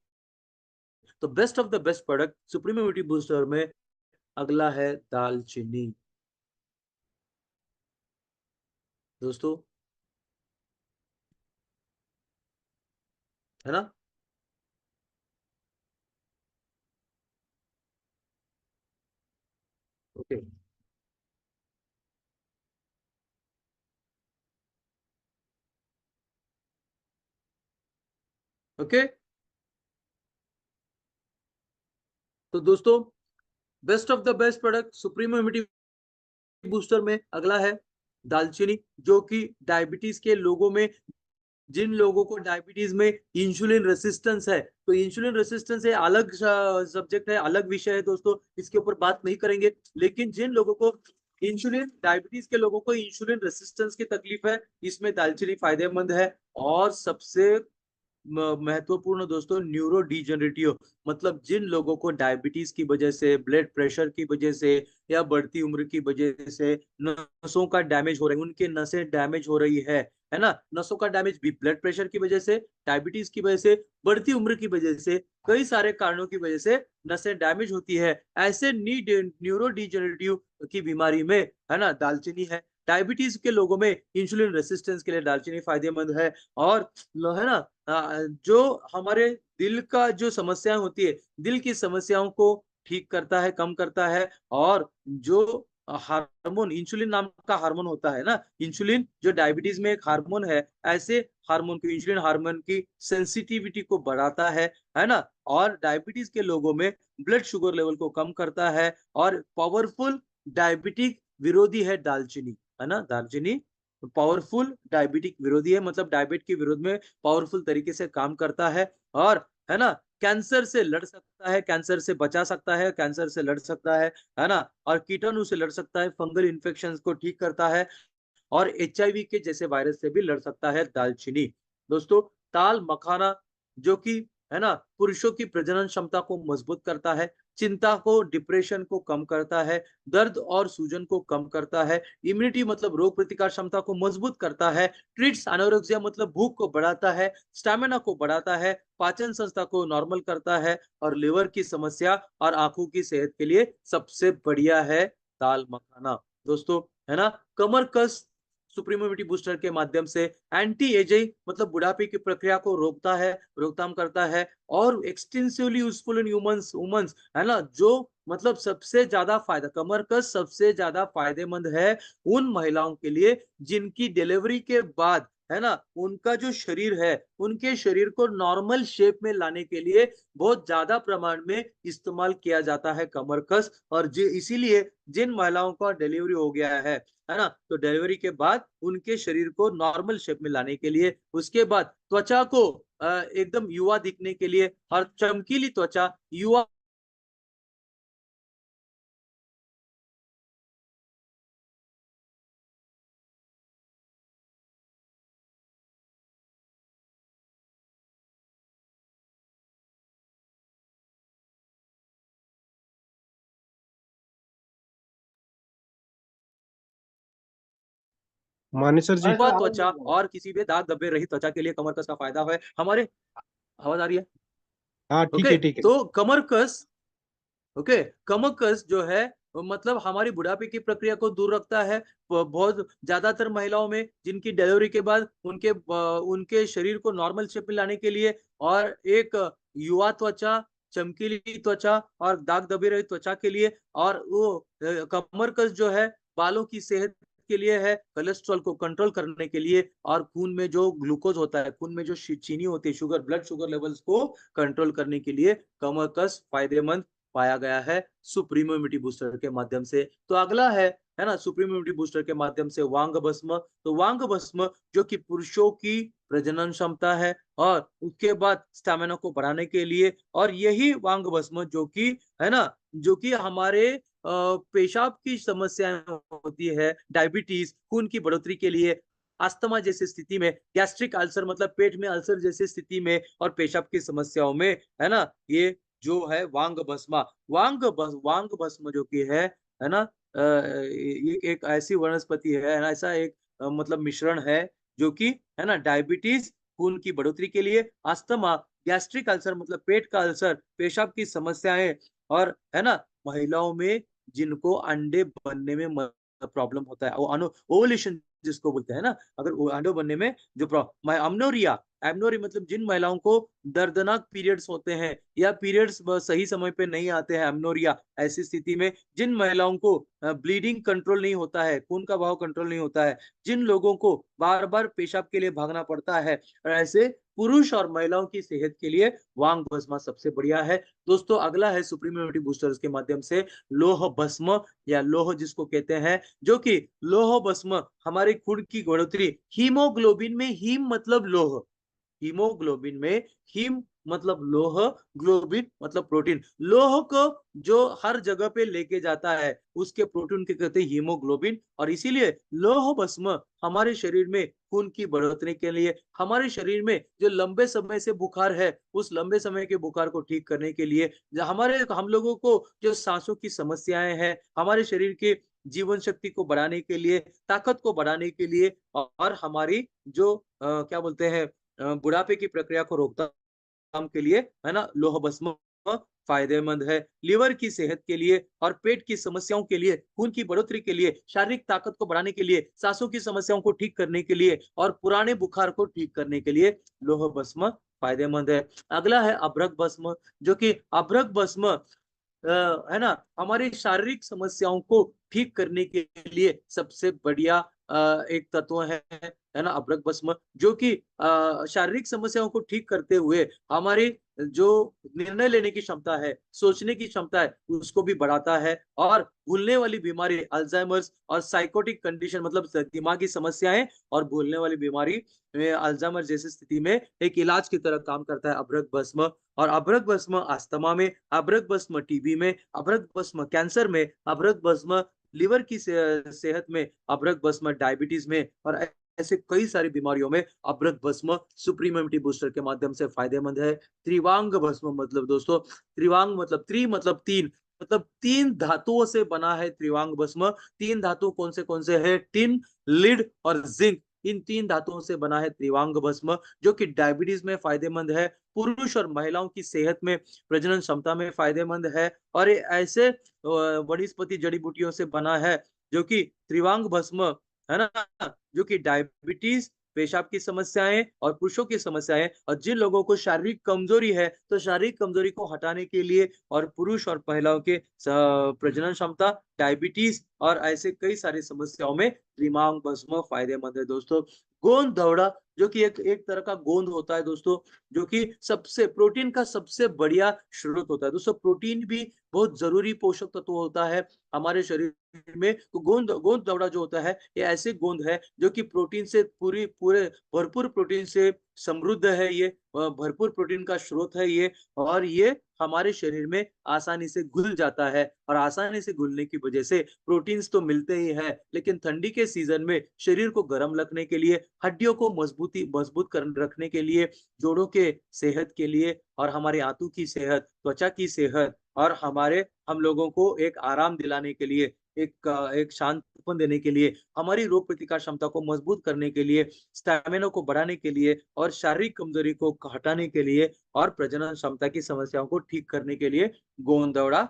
तो best of the best product supremo immunity booster में अगला है दालचीनी। दोस्तों, है ना, ओके ओके। तो दोस्तों best of the best product supremo immunity booster में अगला है दालचीनी, जो कि डायबिटीज के लोगों में, जिन लोगों को डायबिटीज में इंसुलिन रेसिस्टेंस है, तो इंसुलिन रेसिस्टेंस है अलग सब्जेक्ट है, अलग विषय है दोस्तों, इसके ऊपर बात नहीं करेंगे। लेकिन जिन लोगों को इंसुलिन, डायबिटीज के लोगों को इंसुलिन रेसिस्टेंस की तकलीफ है, इसमें दालचीनी फायदेमंद है। और सबसे महत्वपूर्ण दोस्तों न्यूरो डिजेनरेटिव, मतलब जिन लोगों को डायबिटीज की वजह से, ब्लड प्रेशर की वजह से या बढ़ती उम्र की वजह से नसों का डैमेज हो रहा है, उनके नसें डैमेज हो रही है ना, नसों का डैमेज भी ब्लड प्रेशर की वजह से, डायबिटीज की वजह से, बढ़ती उम्र की वजह से, कई सारे कारणों की वजह से नसें डैमेज होती है, ऐसे न्यूरो डिजेनरेटिव की बीमारी में, है ना, दालचीनी है। डायबिटीज के लोगों में इंसुलिन रेसिस्टेंस के लिए दालचीनी फायदेमंद है। और है ना, जो हमारे दिल का जो समस्याएं होती है, दिल की समस्याओं को ठीक करता है, कम करता है। और जो हार्मोन, इंसुलिन नाम का हार्मोन होता है ना, इंसुलिन जो डायबिटीज में एक हार्मोन है, ऐसे हार्मोन को, इंसुलिन हार्मोन की सेंसिटिविटी को बढ़ाता है ना। और डायबिटीज के लोगों में ब्लड शुगर लेवल को कम करता है और पावरफुल डायबिटिक विरोधी है दालचीनी, है ना। दालचीनी पावरफुल डायबिटिक विरोधी है, मतलब डायबिट के विरोध में पावरफुल तरीके से काम करता है। और, है ना, कैंसर से लड़ सकता है, कैंसर से बचा सकता है, कैंसर से लड़ सकता है ना, और कीटाणु से लड़ सकता है, फंगल इन्फेक्शन को ठीक करता है और एचआईवी के जैसे वायरस से भी लड़ सकता है दालचीनी। दोस्तों ताल मखाना, जो कि, है ना, पुरुषों की प्रजनन क्षमता को मजबूत करता है, चिंता को, डिप्रेशन को कम करता है, दर्द और सूजन को कम करता है, इम्यूनिटी मतलब रोग प्रतिकार क्षमता को मजबूत करता है, ट्रीट्स अनोरेक्सिया मतलब भूख को बढ़ाता है, स्टैमिना को बढ़ाता है, पाचन संस्था को नॉर्मल करता है और लिवर की समस्या और आंखों की सेहत के लिए सबसे बढ़िया है दाल मखाना दोस्तों, है ना। कमर कस सुप्रीम इम्यूनिटी बूस्टर के माध्यम से एंटी एजिंग मतलब बुढ़ापे की प्रक्रिया को रोकता है, रोकथाम करता है, और extensively useful in humans womens, है ना। जो मतलब सबसे ज्यादा फायदा, कमर कस सबसे ज्यादा फायदेमंद है उन महिलाओं के लिए जिनकी डिलीवरी के बाद, है ना, उनका जो शरीर है, उनके शरीर को नॉर्मल शेप में लाने के लिए बहुत ज्यादा प्रमाण में इस्तेमाल किया जाता है कमर कस। और इसीलिए जिन महिलाओं का डिलीवरी हो गया है ना, तो डिलीवरी के बाद उनके शरीर को नॉर्मल शेप में लाने के लिए, उसके बाद त्वचा को एकदम युवा दिखने के लिए, और चमकीली त्वचा युवा मानेसर जी। त्वचा और किसी भी दाग धब्बे रहित त्वचा के लिए कमर कस का फायदा है हमारे। आवाज आ रही है? हाँ ठीक ओके, है ठीक है। तो कमर कस, ओके, कमर कस जो है मतलब हमारी बुढ़ापे की प्रक्रिया को दूर रखता है। बहुत ज्यादातर महिलाओं में जिनकी डिलीवरी के बाद उनके शरीर को नॉर्मल शेप में लाने के लिए, और एक युवा त्वचा, चमकीली त्वचा और दाग धब्बे रहित त्वचा के लिए, और वो कमर कस जो है बालों की सेहत के लिए है, कोलेस्ट्रॉल को कंट्रोल करने के लिए, और खून में जो ग्लूकोज होता है, खून में जो चीनी होती है, शुगर, ब्लड शुगर लेवल्स को कंट्रोल करने के लिए कमर कस फायदेमंद पाया गया है सुप्रीमो इम्यूनिटी बूस्टर के माध्यम से। तो अगला है ना, सुप्रीमो इम्यूनिटी बूस्टर के माध्यम से वांग भस्म। तो वांग भस्म जो कि पुरुषों की प्रजनन क्षमता है, और उसके बाद स्टैमिना को बढ़ाने के लिए, और यही वांग भस्म जो कि, है ना, जो कि हमारे पेशाब की समस्याएं होती है, डायबिटीज, खून की बढ़ोतरी के लिए, अस्थमा जैसी स्थिति में, गैस्ट्रिक अल्सर मतलब पेट में अल्सर जैसी स्थिति में, और पेशाब की समस्याओं में, है ना, ये जो है वांग भस्मा, वांग भस्म जो कि है ना, ये एक ऐसी वनस्पति है ना, ऐसा एक मतलब मिश्रण है जो कि, है ना, डायबिटीज, खून की बढ़ोतरी के लिए, अस्थमा, गैस्ट्रिक अल्सर मतलब पेट का अल्सर, पेशाब की समस्याएं, और, है ना, महिलाओं में जिनको अंडे बनने में प्रॉब्लम होता है, वो ओवुलेशन जिसको बोलते हैं ना, अगर वो अंडे बनने में जो प्रॉब्लम, अमनोरिया, एमनोरिया मतलब जिन महिलाओं को दर्दनाक पीरियड्स होते हैं, या पीरियड्स सही समय पे नहीं आते हैं, एमनोरिया, ऐसी स्थिति में जिन महिलाओं को ब्लीडिंग कंट्रोल नहीं होता है, खून का बहाव कंट्रोल नहीं होता है, जिन लोगों को बार बार पेशाब के लिए भागना पड़ता है, ऐसे पुरुष और महिलाओं की सेहत के लिए वांग भस्मा सबसे बढ़िया है दोस्तों। अगला है सुप्रीम इम्यूनिटी बूस्टर्स के माध्यम से लोह भस्म, या लोह जिसको कहते हैं, जो कि लोह भस्म हमारे खून की बढ़ोतरी, हीमोग्लोबिन में, हीम मतलब लोह, हीमोग्लोबिन में, हीम मतलब लोह, ग्लोबिन मतलब प्रोटीन, लोह को जो हर जगह पे लेके जाता है उसके प्रोटीन के कहते हैं हीमोग्लोबिन। और इसीलिए लोह भस्म हमारे शरीर में खून की बढ़ोतरी के लिए, हमारे शरीर में जो लंबे समय से बुखार है उस लंबे समय के बुखार को ठीक करने के लिए, हम लोगों को जो सांसों की समस्याएं हैं, हमारे शरीर के जीवन शक्ति को बढ़ाने के लिए, ताकत को बढ़ाने के लिए, और हमारी जो क्या बोलते हैं बुढ़ापे की प्रक्रिया को रोकथाम के लिए, है ना, लोह भस्म फायदेमंद है। लिवर की सेहत के लिए और पेट की समस्याओं के लिए, खून की बढ़ोतरी के लिए, शारीरिक ताकत को बढ़ाने के लिए, सांसों की समस्याओं को ठीक करने के लिए, और पुराने बुखार को ठीक करने के लिए लोह भस्म फायदेमंद है। अगला है अभ्रक भस्म, जो कि अभ्रक भस्म है ना, हमारी शारीरिक समस्याओं को ठीक करने के लिए सबसे बढ़िया एक तत्व है ना, अभ्रक भस्म, जो कि शारीरिक समस्याओं को ठीक करते हुए हमारी जो निर्णय लेने की क्षमता है, सोचने की क्षमता है, उसको भी बढ़ाता है, और भूलने वाली बीमारी, अल्जाइमर्स और साइकोटिक कंडीशन मतलब दिमागी समस्याएं और भूलने वाली बीमारी, अल्जाइमर जैसी स्थिति में एक इलाज की तरह काम करता है अभ्रक भस्म। और अभ्रक भस्म अस्थमा में, अभ्रक भस्म टीबी में, अभ्रक भस्म कैंसर में, अभ्रक भस्म लिवर की सेहत में, अभ्रक भस्म डायबिटीज में, और ऐसे कई सारी बीमारियों में अभ्रक भस्म सुप्रीम इम्यूनिटी बूस्टर के माध्यम से फायदेमंद है। त्रिवांग भस्म मतलब दोस्तों, त्रिवांग मतलब त्रि मतलब तीन, मतलब तीन धातुओं से बना है त्रिवांग भस्म। तीन धातु कौन से है? टिन, लिड और जिंक। इन 3 धातुओं से बना है त्रिवांग भस्म, जो कि डायबिटीज में फायदेमंद है, पुरुष और महिलाओं की सेहत में, प्रजनन क्षमता में फायदेमंद है, और ये ऐसे वनस्पति जड़ी बूटियों से बना है जो कि त्रिवांग भस्म, है ना, जो कि डायबिटीज, पेशाब की समस्याएं और पुरुषों की समस्याएं, और जिन लोगों को शारीरिक कमजोरी है तो शारीरिक कमजोरी को हटाने के लिए, और पुरुष और महिलाओं के प्रजनन क्षमता, डायबिटीज और ऐसे कई सारी समस्याओं में त्रिवांग भस्म फायदेमंद है दोस्तों। गोंद दौड़ा, जो कि एक एक तरह का गोंद होता है दोस्तों, जो कि सबसे प्रोटीन का सबसे बढ़िया स्रोत होता है दोस्तों। प्रोटीन भी बहुत जरूरी पोषक तत्व होता है हमारे शरीर में। तो गोंद गोंद दौड़ा जो होता है, ये ऐसे गोंद है जो कि प्रोटीन से पूरी पूरे भरपूर प्रोटीन से समृद्ध है, ये भरपूर प्रोटीन का स्रोत है ये, और ये हमारे शरीर में आसानी से घुल जाता है, और आसानी से घुलने की वजह से प्रोटीन्स तो मिलते ही है, लेकिन ठंडी के सीजन में शरीर को गर्म रखने के लिए, हड्डियों को मजबूत कर रखने के लिए, जोड़ों के सेहत के लिए, और हमारे आंतों की सेहत, त्वचा की सेहत, और हम लोगों को एक आराम दिलाने के लिए, एक शांतपन देने के लिए, हमारी रोग प्रतिकार क्षमता को मजबूत करने के लिए, स्टैमिना को बढ़ाने के लिए, और शारीरिक कमजोरी को हटाने के लिए, और प्रजनन क्षमता की समस्याओं को ठीक करने के लिए गोंद दौड़ा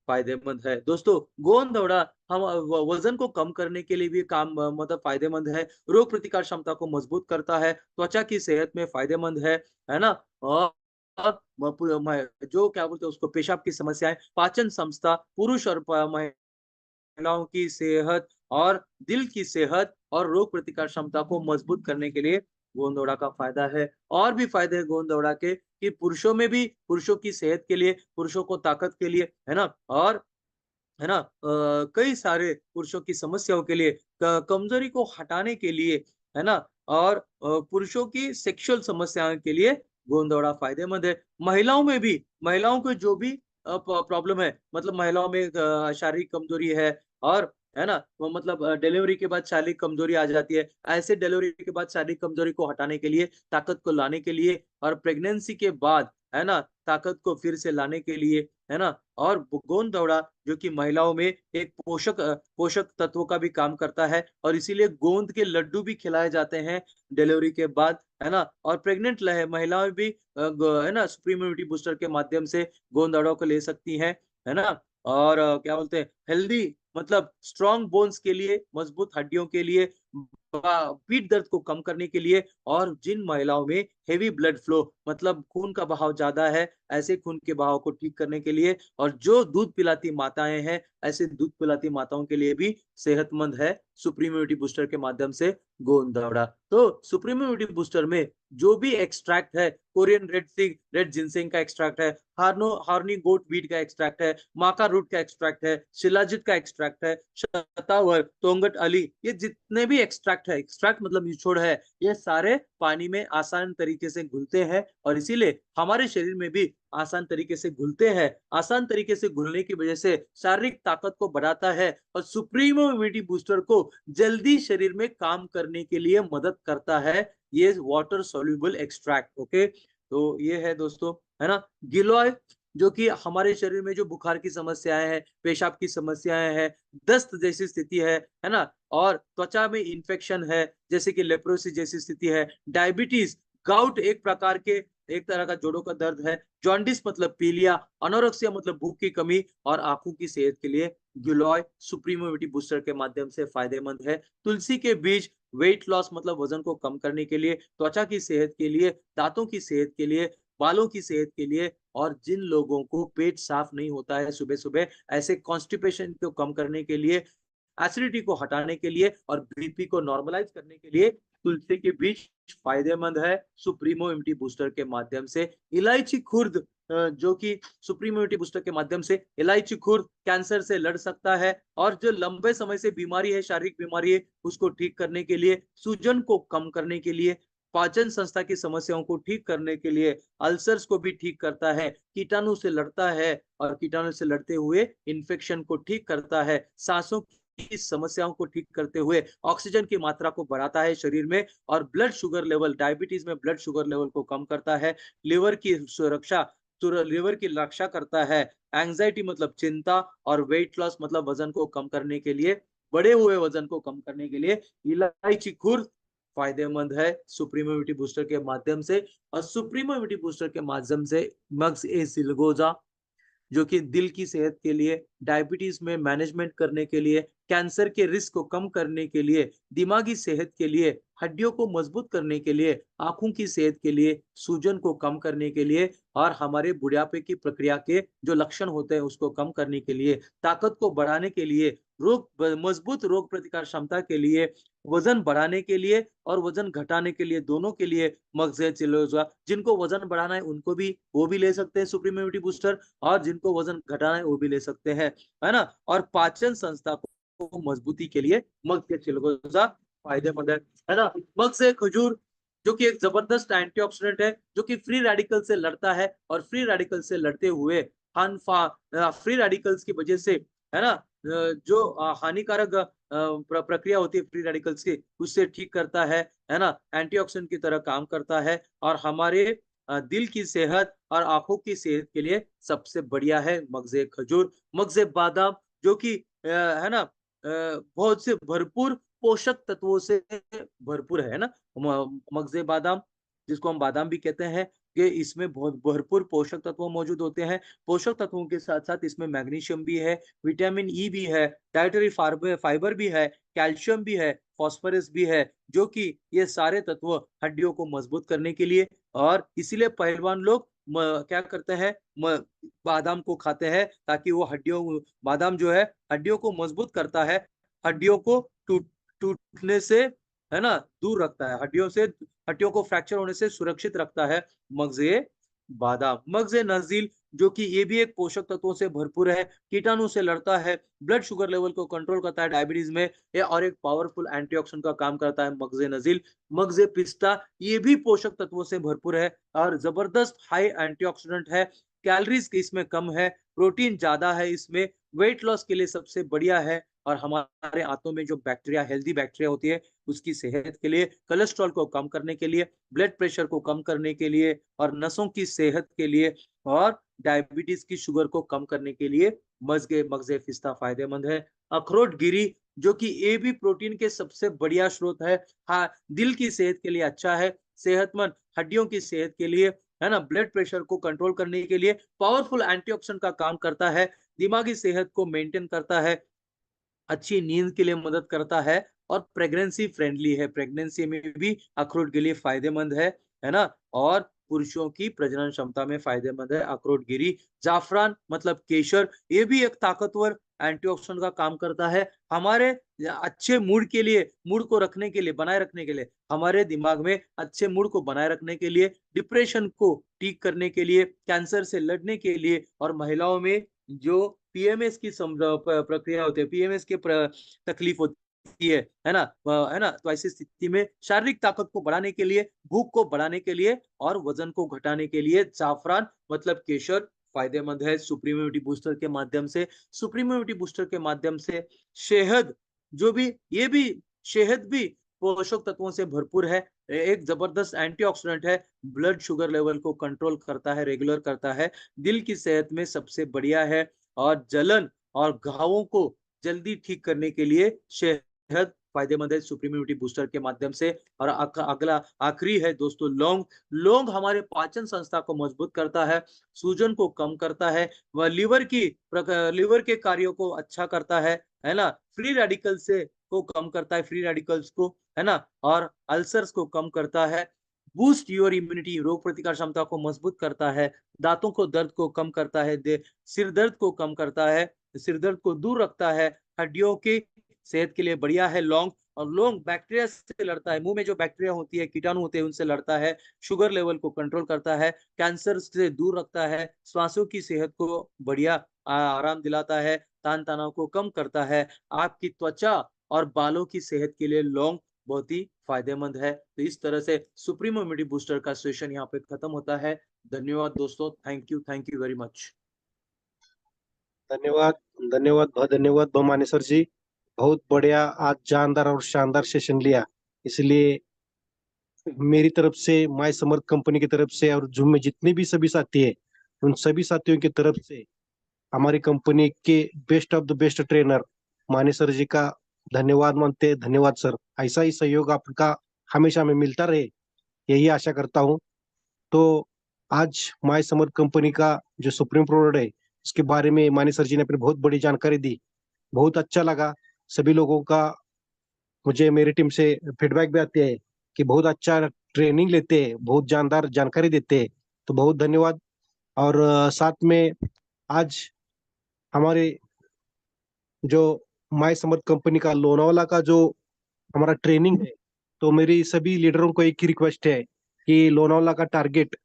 फायदेमंद है दोस्तों। गोंद दौड़ा हम वजन को कम करने के लिए भी मतलब फायदेमंद है, रोग प्रतिकार क्षमता को मजबूत करता है, त्वचा की सेहत में फायदेमंद है ना, और जो क्या बोलते हैं उसको, पेशाब की समस्याएं, पाचन संस्था, पुरुष और महिलाओं की सेहत, और दिल की सेहत और रोग प्रतिकार क्षमता को मजबूत करने के लिए गोंद दौड़ा का फायदा है। और भी फायदे हैं गोंद दौड़ा के, कि पुरुषों में भी, पुरुषों की सेहत के लिए, पुरुषों को ताकत के लिए, है ना, और है ना, कई सारे पुरुषों की समस्याओं के लिए, कमजोरी को हटाने के लिए, है ना, और पुरुषों की सेक्सुअल समस्याओं के लिए गोंद दौड़ा फायदेमंद है। महिलाओं में भी, महिलाओं को जो भी प्रॉब्लम है, मतलब महिलाओं में शारीरिक कमजोरी है, और है ना, वो मतलब डिलीवरी के बाद शारीरिक कमजोरी आ जाती है, ऐसे डिलीवरी के बाद शारीरिक कमजोरी को हटाने के लिए, ताकत को लाने के लिए, और प्रेगनेंसी के बाद, है ना, ताकत को फिर से लाने के लिए, है ना, और गोंद दौड़ा जो कि महिलाओं में एक पोषक तत्वों का भी काम करता है, और इसीलिए गोंद के लड्डू भी खिलाए जाते हैं डिलीवरी के बाद, है ना, और प्रेग्नेंट महिलाएं भी है ना, सुप्रीम इम्यूनिटी बूस्टर के माध्यम से गोंद दौड़ा को ले सकती हैं, है ना, और क्या बोलते हैं, हेल्दी मतलब स्ट्रॉन्ग बोन्स के लिए, मजबूत हड्डियों के लिए, पीठ दर्द को कम करने के लिए, और जिन महिलाओं में हेवी ब्लड फ्लो मतलब खून का बहाव ज्यादा है, ऐसे खून के बहाव को ठीक करने के लिए, और जो दूध पिलाती माताएं हैं, ऐसे दूध पिलाती माताओं के लिए भी सेहतमंद है सुप्रीम इम्यूनिटी बूस्टर के माध्यम से गोंद दौड़ा। तो सुप्रीम इम्यूनिटी बूस्टर में जो भी एक्सट्रैक्ट है, कोरियन रेड जिनसेंग का एक्सट्रैक्ट है, हार्नी गोट वीट का एक्सट्रैक्ट है, माका रूट का एक्सट्रैक्ट है, शिलाजित का एक्सट्रैक्ट है, शतावर, तोंगट अली, ये जितने भी एक्सट्रैक्ट है, एक्सट्रैक्ट मतलब निचोड़ है, ये सारे पानी में आसान तरीके से घुलते हैं, और इसीलिए हमारे शरीर में भी आसान तरीके से घुलते हैं। आसान तरीके से घुलने की वजह से शारीरिक ताकत को बढ़ाता है, और सुप्रीमो इम्यूनिटी बूस्टर को जल्दी शरीर में काम करने के लिए मदद करता है ये वाटर सोल्यूबल एक्सट्रैक्ट। ओके, तो ये है दोस्तों, है ना, गिलोय, जो कि हमारे शरीर में जो बुखार की समस्याएं हैं, पेशाब की समस्याएं हैं, दस्त जैसी स्थिति है ना, और त्वचा में इन्फेक्शन है जैसे कि लेप्रोसी जैसी स्थिति है, डायबिटीज, गाउट एक तरह का जोड़ों का दर्द है, जॉन्डिस मतलब पीलिया, अनोरेक्सिया मतलब भूख की कमी, और आंखों की सेहत के लिए गिलोय सुप्रीम इम्यूनिटी बूस्टर के माध्यम से फायदेमंद है। तुलसी के बीज वेट लॉस मतलब वजन को कम करने के लिए, त्वचा की सेहत के लिए, दांतों की सेहत के लिए, बालों की सेहत के लिए, और जिन लोगों को पेट साफ नहीं होता है सुबह सुबह, ऐसे कॉन्स्टिपेशन को कम करने के लिए, एसिडिटी को हटाने के लिए, और बीपी को नॉर्मलाइज करने के लिए तुलसी के बीज फायदेमंद है सुप्रीमो इम्यूनिटी बूस्टर के माध्यम से। इलायची खुर्द, जो कि सुप्रीम इम्यूनिटी बूस्टर के माध्यम से इलायची खुर्द कैंसर से लड़ सकता है, और जो लंबे समय से बीमारी है, शारीरिक बीमारी है, उसको ठीक करने के लिए, सूजन को कम करने के लिए, पाचन संस्था की समस्याओं को ठीक करने के लिए, अल्सर्स को भी ठीक करता है, कीटाणु से लड़ता है, और कीटाणु से लड़ते हुए इन्फेक्शन को ठीक करता है, सांसों की समस्याओं को ठीक करते हुए ऑक्सीजन की मात्रा को बढ़ाता है शरीर में, और ब्लड शुगर लेवल, डायबिटीज में ब्लड शुगर लेवल को कम करता है, लिवर की सुरक्षा, लिवर की रक्षा करता है, एंजाइटी मतलब चिंता, और वेट लॉस मतलब वजन को कम करने के लिए, बढ़े हुए वजन को कम करने के लिए इलायची खुर्द फायदेमंद है सुप्रीमो इम्यूनिटी बूस्टर के माध्यम से। और सुप्रीमो इम्यूनिटी बूस्टर के माध्यम से मग्स ए सिलगोजा, जो कि दिल की सेहत के लिए, डायबिटीज में मैनेजमेंट करने के लिए, कैंसर के रिस्क को कम करने के लिए, दिमागी सेहत के लिए, हड्डियों को मजबूत करने के लिए, आंखों की सेहत के लिए, सूजन को कम करने के लिए, और हमारे बुढ़ापे की प्रक्रिया के जो लक्षण होते हैं उसको कम करने के लिए, ताकत को बढ़ाने के लिए, मजबूत रोग प्रतिकार क्षमता के लिए, वजन बढ़ाने के लिए और वजन घटाने के लिए, दोनों के लिए मगजे चिलोजा। जिनको वजन बढ़ाना है उनको भी वो भी ले सकते हैं सुप्रीम इम्यूनिटी बूस्टर, और जिनको वजन घटाना है वो भी ले सकते हैं, है ना। और पाचन संस्था को मजबूती के लिए मगजे चिलोजा फायदेमंद है ना। मगजे खजूर जो कि एक जबरदस्त एंटीऑक्सीडेंट है, जो कि फ्री रेडिकल से लड़ता है, और फ्री रेडिकल से लड़ते हुए फ्री रेडिकल्स की वजह से, है ना, जो हानिकारक प्रक्रिया होती है फ्री रेडिकल्स की, उससे ठीक करता है ना, एंटीऑक्सीडेंट की तरह काम करता है, और हमारे दिल की सेहत और आंखों की सेहत के लिए सबसे बढ़िया है मगजे खजूर। मगजे बादाम जो कि है ना, बहुत से भरपूर पोषक तत्वों से भरपूर है ना। मगजे बादाम, जिसको हम बादाम भी कहते हैं, कि इसमें बहुत भरपूर पोषक तत्व मौजूद होते हैं। पोषक तत्वों के साथ साथ इसमें मैग्नीशियम भी है, विटामिन ई भी है, डाइटरी फाइबर भी है, कैल्शियम भी है, फास्फोरस भी है, जो कि ये सारे तत्व हड्डियों को मजबूत करने के लिए, और इसीलिए पहलवान लोग क्या करते हैं, बादाम को खाते हैं, ताकि वो बादाम जो है हड्डियों को मजबूत करता है, हड्डियों को टूटने से, है ना, दूर रखता है, हड्डियों को फ्रैक्चर होने से सुरक्षित रखता है मगजे बादाम। मगजे नजील जो कि ये भी एक पोषक तत्वों से भरपूर है, कीटाणु से लड़ता है, ब्लड शुगर लेवल को कंट्रोल करता है डायबिटीज में, और एक पावरफुल एंटीऑक्सीडेंट का काम करता है मगजे नजील। मगजे पिस्ता ये भी पोषक तत्वों से भरपूर है, और जबरदस्त हाई एंटीऑक्सीडेंट है, कैलोरीज इसमें कम है, प्रोटीन ज्यादा है इसमें, वेट लॉस के लिए सबसे बढ़िया है, और हमारे आंतों में जो बैक्टीरिया, हेल्दी बैक्टीरिया होती है, उसकी सेहत के लिए, कोलेस्ट्रॉल को कम करने के लिए, ब्लड प्रेशर को कम करने के लिए, और नसों की सेहत के लिए, और डायबिटीज की शुगर को कम करने के लिए मगजे पिस्ता फायदेमंद है। अखरोट गिरी जो कि ये भी प्रोटीन के सबसे बढ़िया स्रोत है, हाँ, दिल की सेहत के लिए अच्छा है, सेहतमंद हड्डियों की सेहत के लिए, है ना, ब्लड प्रेशर को कंट्रोल करने के लिए, पावरफुल एंटीऑक्सीडेंट का काम करता है, दिमागी सेहत को मेंटेन करता है, अच्छी नींद के लिए मदद करता है, और प्रेगनेंसी फ्रेंडली है, प्रेगनेंसी में भी अखरोट के लिए फायदेमंद है ना। और पुरुषों की प्रजनन क्षमता में फायदेमंद है अखरोट गिरी। जाफरान मतलब केसर, ये भी एक ताकतवर एंटीऑक्सीडेंट का काम करता है, हमारे अच्छे मूड के लिए, मूड को रखने के लिए, बनाए रखने के लिए, हमारे दिमाग में अच्छे मूड को बनाए रखने के लिए, डिप्रेशन को ठीक करने के लिए, कैंसर से लड़ने के लिए, और महिलाओं में जो पीएमएस की प्रक्रिया होती है, पीएमएस के तकलीफ होती है ना, है ना, तो ऐसी स्थिति में शारीरिक ताकत को बढ़ाने के लिए, भूख को बढ़ाने के लिए, और वजन को घटाने के लिए जाफरान मतलब केसर फायदेमंद है सुप्रीम इम्यूनिटी बूस्टर के माध्यम से। सुप्रीम इम्यूनिटी बूस्टर के माध्यम से शहद, जो भी ये भी शहद भी पोषक तत्वों से भरपूर है, एक जबरदस्त एंटीऑक्सीडेंट है, ब्लड शुगर लेवल को कंट्रोल करता है, रेगुलर करता है, दिल की सेहत में सबसे बढ़िया है, और जलन और घावों को जल्दी ठीक करने के लिए शहद फायदेमंद है सुप्रीम इम्यूनिटी बूस्टर के माध्यम से। और अगला आखिरी है दोस्तों लौंग। लौंग हमारे पाचन संस्था को मजबूत करता है, सूजन को कम करता है, वह लीवर के कार्यों को अच्छा करता है ना, फ्री रेडिकल से को कम करता है, फ्री रेडिकल्स को, है ना, और अल्सर्स को कम करता है, बूस्ट योर इम्यूनिटी रोग प्रतिकार क्षमता को मजबूत करता है, दांतों को दर्द को कम करता है, सिर दर्द को कम करता है, सिर दर्द को दूर रखता है, हड्डियों की सेहत के लिए बढ़िया है लौंग। और लौंग बैक्टीरिया से लड़ता है, मुंह में जो बैक्टीरिया होती है, कीटाणु होते हैं, उनसे लड़ता है, शुगर लेवल को कंट्रोल करता है, कैंसर से दूर रखता है, श्वासों की सेहत को बढ़िया आराम दिलाता है, तान तनाव को कम करता है, आपकी त्वचा और बालों की सेहत के लिए लौंग बहुत ही फायदेमंद है। तो इस तरह से सुप्रीमो इम्यूनिटी बूस्टर का सेशन यहाँ पे खत्म होता है। धन्यवाद दोस्तों, थैंक यू वेरी मच। धन्यवाद, धन्यवाद, बहुत धन्यवाद भमाने सर जी। बहुत बढ़िया आज जानदार और शानदार सेशन लिया। इसलिए मेरी तरफ से, माय समर्थ कंपनी की तरफ से, और जूम में जितने भी सभी साथी है, उन सभी साथियों की तरफ से हमारी कंपनी के best of the best trainer माने सर जी का धन्यवाद मानते हैं। धन्यवाद सर, ऐसा ही सहयोग आपका हमेशा हमें मिलता रहे, यही आशा करता हूँ। तो आज माय समर कंपनी का जो सुप्रीम प्रोडक्ट है, इसके बारे में मानी सर जी ने अपनी बहुत बड़ी जानकारी दी। बहुत अच्छा लगा। सभी लोगों का मुझे मेरी टीम से फीडबैक भी आते हैं कि बहुत अच्छा ट्रेनिंग लेते हैं, बहुत जानदार जानकारी देते हैं। तो बहुत धन्यवाद। और साथ में आज हमारे जो माय समर कंपनी का लोनावाला का जो हमारा ट्रेनिंग है, तो मेरी सभी लीडरों को एक ही रिक्वेस्ट है कि लोनावाला का टारगेट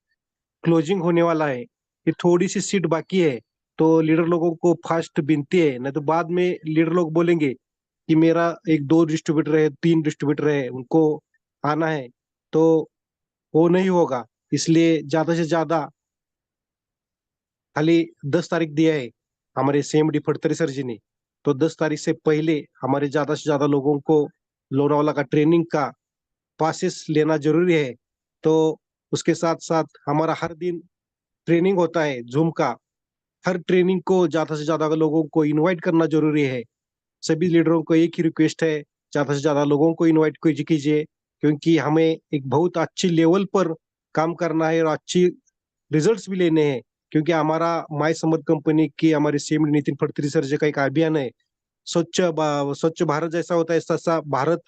क्लोजिंग होने वाला है, ये थोड़ी सी सीट बाकी है। तो लीडर लोगों को फास्ट विनती है, नहीं तो बाद में लीडर लोग बोलेंगे कि मेरा एक दो डिस्ट्रीब्यूटर है, तीन डिस्ट्रीब्यूटर है, उनको आना है, तो वो नहीं होगा। इसलिए ज्यादा से ज्यादा, खाली 10 तारीख दिया है हमारे CMD फटतरी सर जी ने, तो 10 तारीख से पहले हमारे ज्यादा से ज्यादा लोगों को लोनावाला का ट्रेनिंग का पासिस लेना जरूरी है। तो उसके साथ साथ हमारा हर दिन ट्रेनिंग होता है जूम का। हर ट्रेनिंग को ज्यादा से ज्यादा लोगों को इनवाइट करना जरूरी है। सभी लीडरों को एक ही रिक्वेस्ट है, ज्यादा से ज्यादा लोगों को इनवाइट कीजिए, क्योंकि हमें एक बहुत अच्छी लेवल पर काम करना है और अच्छी रिजल्ट्स भी लेने हैं। क्योंकि हमारा माय समर कंपनी की, हमारे CM नितिन गडकरी सर जी का एक अभियान है, स्वच्छ भारत जैसा होता है ऐसा भारत,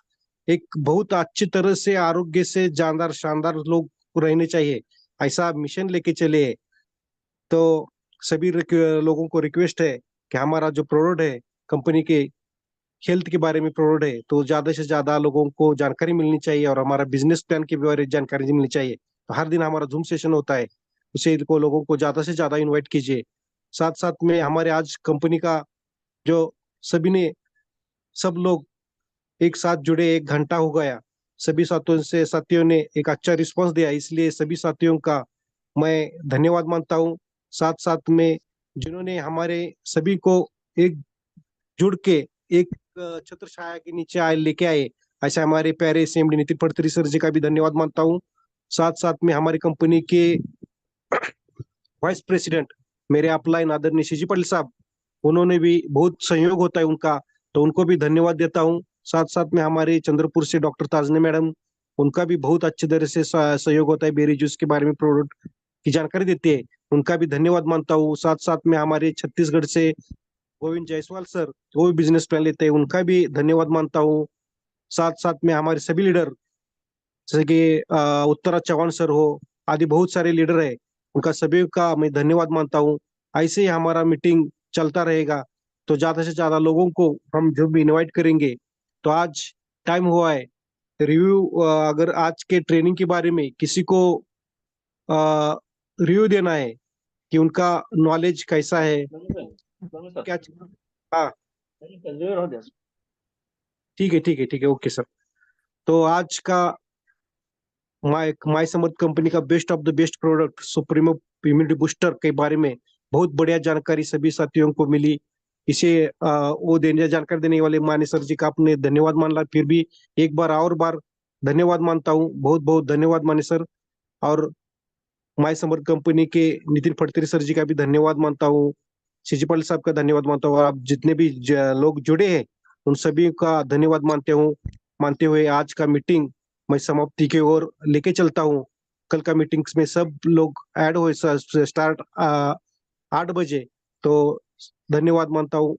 एक बहुत अच्छी तरह से आरोग्य से जानदार शानदार लोग रहने चाहिए, ऐसा मिशन लेके चले। तो सभी लोगों को रिक्वेस्ट है कि हमारा जो प्रोडक्ट है, कंपनी के हेल्थ के बारे में प्रोडक्ट है, तो ज्यादा से ज्यादा लोगों को जानकारी मिलनी चाहिए और हमारा बिजनेस प्लान के बारे में जानकारी मिलनी चाहिए। तो हर दिन हमारा जूम सेशन होता है, उसे को लोगों को ज्यादा से ज्यादा इनवाइट कीजिए। साथ साथ में हमारे आज कंपनी का जो सभी ने, सब लोग एक साथ जुड़े, 1 घंटा हो गया, सभी साथियों ने एक अच्छा रिस्पांस दिया, इसलिए सभी साथियों का मैं धन्यवाद मानता हूँ। साथ साथ में जिन्होंने हमारे सभी को एक जुड़ के एक छत्र छाया के नीचे आए लेके आए, ऐसे हमारे प्यारे CMD नितिन गडकरी सर जी का भी धन्यवाद मानता हूँ। साथ साथ में हमारी कंपनी के वाइस प्रेसिडेंट मेरे अपलाइन आदरणीय शिजी पाटिल साहब, उन्होंने भी बहुत सहयोग होता है उनका, तो उनको भी धन्यवाद देता हूँ। साथ साथ में हमारे चंद्रपुर से डॉक्टर ताजने मैडम, उनका भी बहुत अच्छी तरह से सहयोग होता है, बेरी जूस के बारे में प्रोडक्ट की जानकारी देते हैं, उनका भी धन्यवाद मानता हूँ। साथ साथ में हमारे छत्तीसगढ़ से गोविंद जायसवाल सर, वो भी बिजनेस प्लान लेते हैं, उनका भी धन्यवाद मानता हूँ। साथ साथ में हमारे सभी लीडर, जैसे कि उत्तरा चौहान सर हो, आदि बहुत सारे लीडर है, उनका सभी का मैं धन्यवाद मानता हूँ। ऐसे ही हमारा मीटिंग चलता रहेगा, तो ज्यादा से ज्यादा लोगों को हम जब भी इनवाइट करेंगे। तो आज टाइम हुआ है रिव्यू, अगर आज के ट्रेनिंग के बारे में किसी को रिव्यू देना है कि उनका नॉलेज कैसा है, क्या। हाँ, ठीक है, ठीक है, ठीक है, ओके सर। तो आज का माय माय समर्थ कंपनी का best of the best product supremo immunity booster के बारे में बहुत बढ़िया जानकारी सभी साथियों को मिली। इसे वो देने जानकारी देने वाले माने सर जी का आपने धन्यवाद मान ला, फिर भी एक बार और बार धन्यवाद मानता हूँ, बहुत बहुत धन्यवाद माने सर। और माय समर्थ कंपनी के नितिन गडकरी सर जी का भी धन्यवाद मानता हूँ, शिवपाल साहब का धन्यवाद मानता हूँ, और आप जितने भी लोग जुड़े हैं उन सभी का धन्यवाद मानते हुए आज का मीटिंग मैं समाप्ति की ओर लेके चलता हूँ। कल का मीटिंग्स में सब लोग ऐड हुए, स्टार्ट 8 बजे। तो धन्यवाद मानता हूँ।